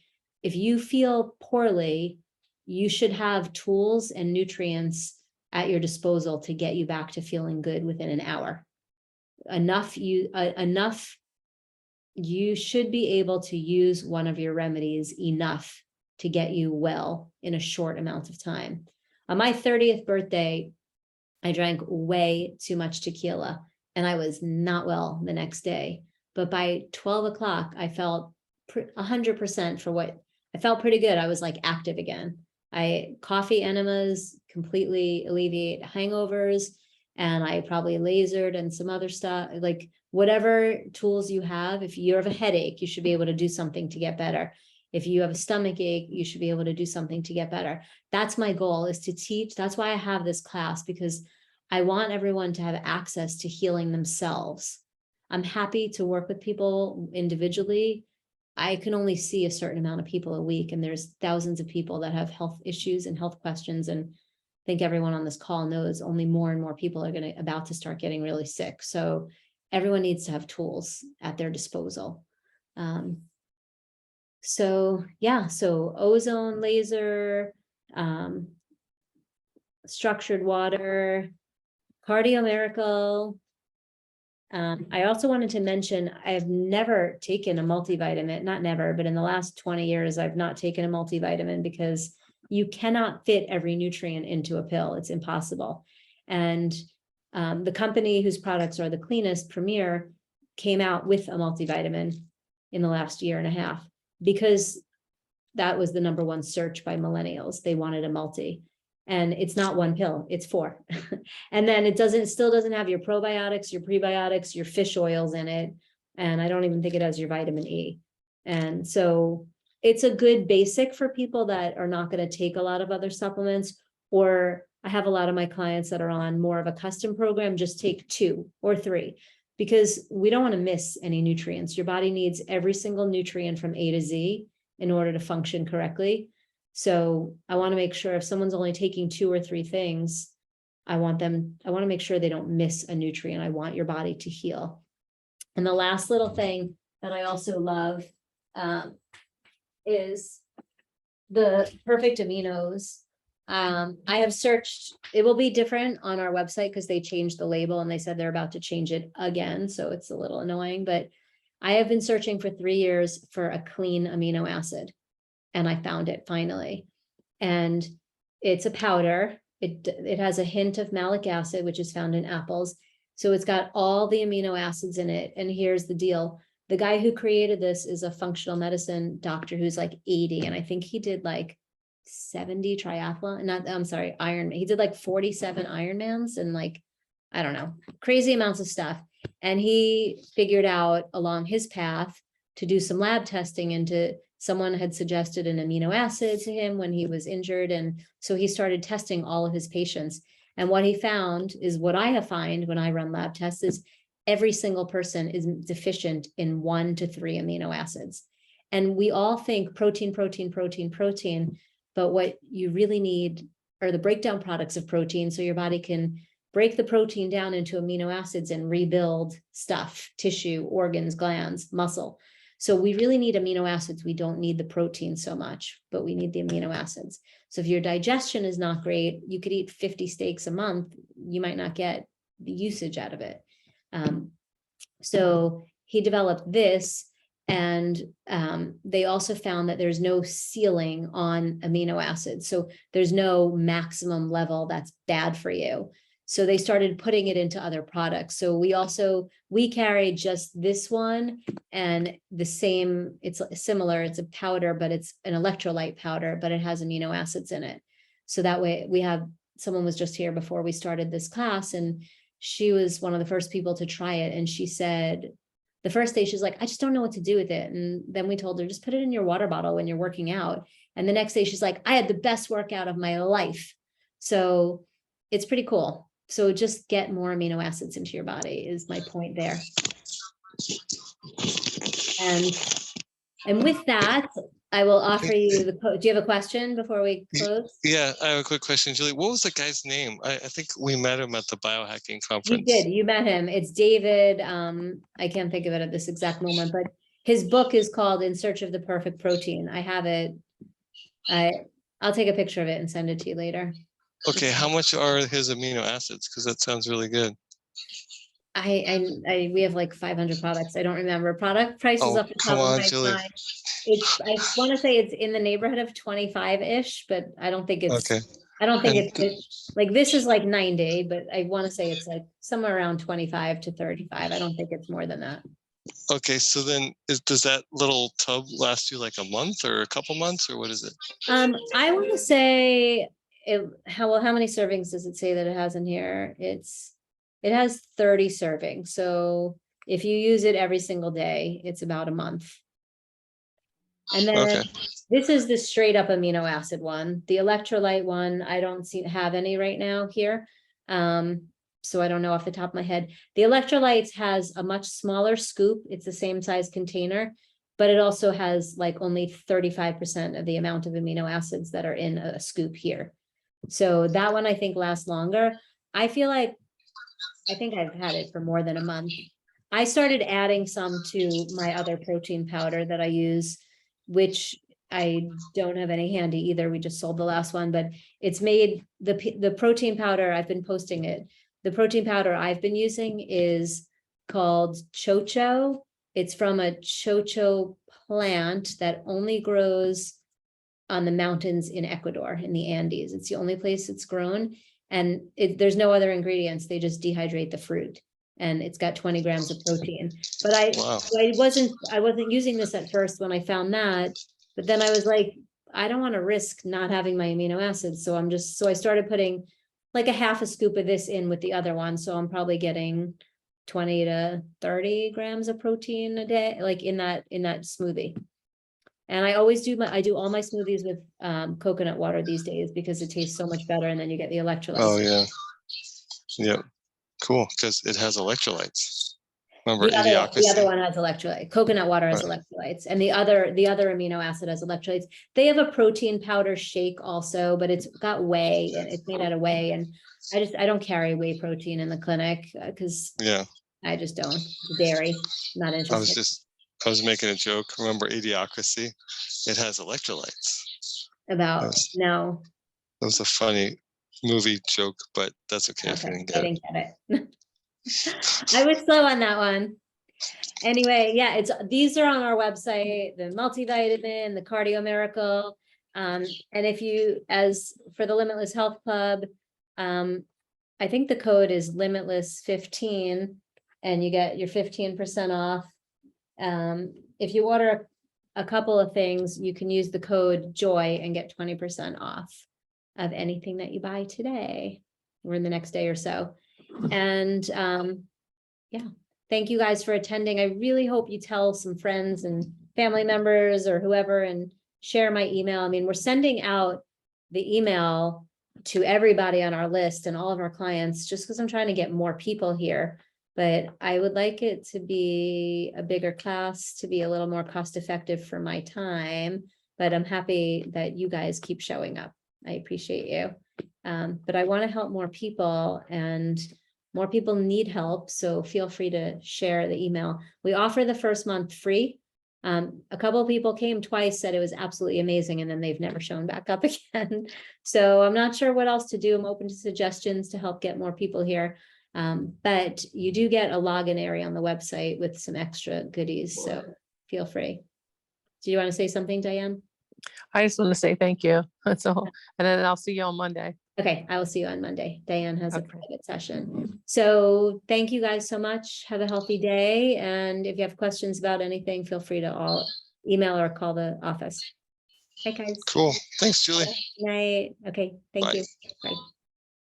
if you feel poorly, you should have tools and nutrients at your disposal to get you back to feeling good within an hour. Enough you should be able to use one of your remedies enough to get you well in a short amount of time. On my 30th birthday, I drank way too much tequila and I was not well the next day. But by 12 o'clock, I felt 100% for what I felt pretty good. I was like active again. Coffee enemas completely alleviate hangovers. And I probably lasered and some other stuff, like whatever tools you have. If you have a headache, you should be able to do something to get better. If you have a stomach ache, you should be able to do something to get better. That's my goal, is to teach. That's why I have this class, because I want everyone to have access to healing themselves. I'm happy to work with people individually. I can only see a certain amount of people a week, and there's thousands of people that have health issues and health questions. And I think everyone on this call knows only more and more people are about to start getting really sick. So everyone needs to have tools at their disposal. So yeah, so ozone laser, structured water, Cardio Miracle. I also wanted to mention, I have never taken a multivitamin, not never, but in the last 20 years, I've not taken a multivitamin, because you cannot fit every nutrient into a pill. It's impossible. And the company whose products are the cleanest, Premier, came out with a multivitamin in the last year and a half, because that was the #1 search by millennials. They wanted a multi. And it's not 1 pill, it's 4. And then it still doesn't have your probiotics, your prebiotics, your fish oils in it. And I don't even think it has your vitamin E. And so it's a good basic for people that are not going to take a lot of other supplements. Or I have a lot of my clients that are on more of a custom program, just take 2 or 3, because we don't want to miss any nutrients. Your body needs every single nutrient from A to Z in order to function correctly. So I want to make sure if someone's only taking 2 or 3 things, I want to make sure they don't miss a nutrient. I want your body to heal. And the last little thing that I also love is the perfect aminos. I have searched, it will be different on our website because they changed the label and they said they're about to change it again. So it's a little annoying, but I have been searching for 3 years for a clean amino acid. And I found it finally. And it's a powder. It has a hint of malic acid, which is found in apples. So it's got all the amino acids in it. And here's the deal. The guy who created this is a functional medicine doctor who's like 80. And I think he did like 70 triathlon, I'm sorry, Ironman. He did like 47 Ironmans and like, I don't know, crazy amounts of stuff. And he figured out along his path to do some lab testing into someone had suggested an amino acid to him when he was injured. And so he started testing all of his patients. And what he found is what I have found when I run lab tests is every single person is deficient in 1 to 3 amino acids. And we all think protein, protein, protein, protein. But what you really need or the breakdown products of protein, so your body can break the protein down into amino acids and rebuild stuff, tissue, organs, glands, muscle. So we really need amino acids. We don't need the protein so much, but we need the amino acids. So if your digestion is not great, you could eat 50 steaks a month. You might not get the usage out of it. So he developed this, and they also found that there's no ceiling on amino acids. So there's no maximum level that's bad for you. So they started putting it into other products. So we carry just this one, and the same, it's similar, it's a powder, but it's an electrolyte powder, but it has amino acids in it. So that way someone was just here before we started this class, and she was one of the first people to try it. And she said, the first day she's like, I just don't know what to do with it. And then we told her, just put it in your water bottle when you're working out. And the next day she's like, I had the best workout of my life. So it's pretty cool. So just get more amino acids into your body is my point there. And with that, I will offer you the code. Do you have a question before we close? Yeah, I have a quick question, Julie. What was the guy's name? I think we met him at the biohacking conference. You did. You met him. It's David. I can't think of it at this exact moment, but his book is called In Search of the Perfect Protein. I have it. I'll take a picture of it and send it to you later. Okay, how much are his amino acids? Because that sounds really good. We have like 500 products. I don't remember product prices off the top of my Julie. mind. I want to say it's in the neighborhood of 25-ish, but I don't think it's, Okay. I don't think it's like, this is like 90, but I want to say it's like somewhere around 25 to 35. I don't think it's more than that. Okay, so then does that little tub last you like a month or a couple months, or what is it? I want to say how many servings does it say that it has in here? It has 30 servings. So if you use it every single day, it's about a month. And then this is the straight up amino acid one. The electrolyte one, I don't have any right now here. So I don't know off the top of my head. The electrolytes has a much smaller scoop. It's the same size container, but it also has like only 35% of the amount of amino acids that are in a scoop here. So that one I think lasts longer. I think I've had it for more than a month. I started adding some to my other protein powder that I use, which I don't have any handy either. We just sold the last one, but it's made the protein powder. I've been posting it. The protein powder I've been using is called chocho. It's from a chocho plant that only grows on the mountains in Ecuador, in the Andes. It's the only place it's grown. And there's no other ingredients. They just dehydrate the fruit, and it's got 20 grams of protein. But I wasn't using this at first when I found that, but then I was like, I don't want to risk not having my amino acids. So I started putting like a half a scoop of this in with the other one. So I'm probably getting 20 to 30 grams of protein a day, like in that smoothie. And I always do all my smoothies with coconut water these days because it tastes so much better, and then you get the electrolytes. Oh yeah. Yeah. Cool. Because it has electrolytes. Remember, the other one has electrolytes. Coconut water has electrolytes, and the other amino acid has electrolytes. They have a protein powder shake also, but it's got whey, and it's made out of whey. And I don't carry whey protein in the clinic because I just don't. Dairy, not interested. I was making a joke. Remember Idiocracy? It has electrolytes. No. That was a funny movie joke, but that's okay if you didn't get it. I didn't get it. I was slow on that one. Anyway, yeah, these are on our website, the multivitamin, the cardio miracle. And if you, as for the Limitless Health Club, I think the code is Limitless 15, and you get your 15% off. If you order a couple of things, you can use the code JOY and get 20% off of anything that you buy today or in the next day or so. And yeah, thank you guys for attending. I really hope you tell some friends and family members or whoever and share my email. I mean, we're sending out the email to everybody on our list and all of our clients just because I'm trying to get more people here. But I would like it to be a bigger class, to be a little more cost effective for my time. But I'm happy that you guys keep showing up. I appreciate you. But I want to help more people, and more people need help. So feel free to share the email. We offer the first month free. A couple of people came twice, said it was absolutely amazing, and then they've never shown back up again. So I'm not sure what else to do. I'm open to suggestions to help get more people here. But you do get a login area on the website with some extra goodies. So feel free. Do you want to say something, Diane? I just want to say thank you. That's all. And then I'll see you on Monday. Okay, I will see you on Monday. Diane has a Okay. private session. So thank you guys so much. Have a healthy day. And if you have questions about anything, feel free to all email or call the office. Okay, guys. Cool. Thanks, Julie. Good night. Okay, thank Bye. you. Bye.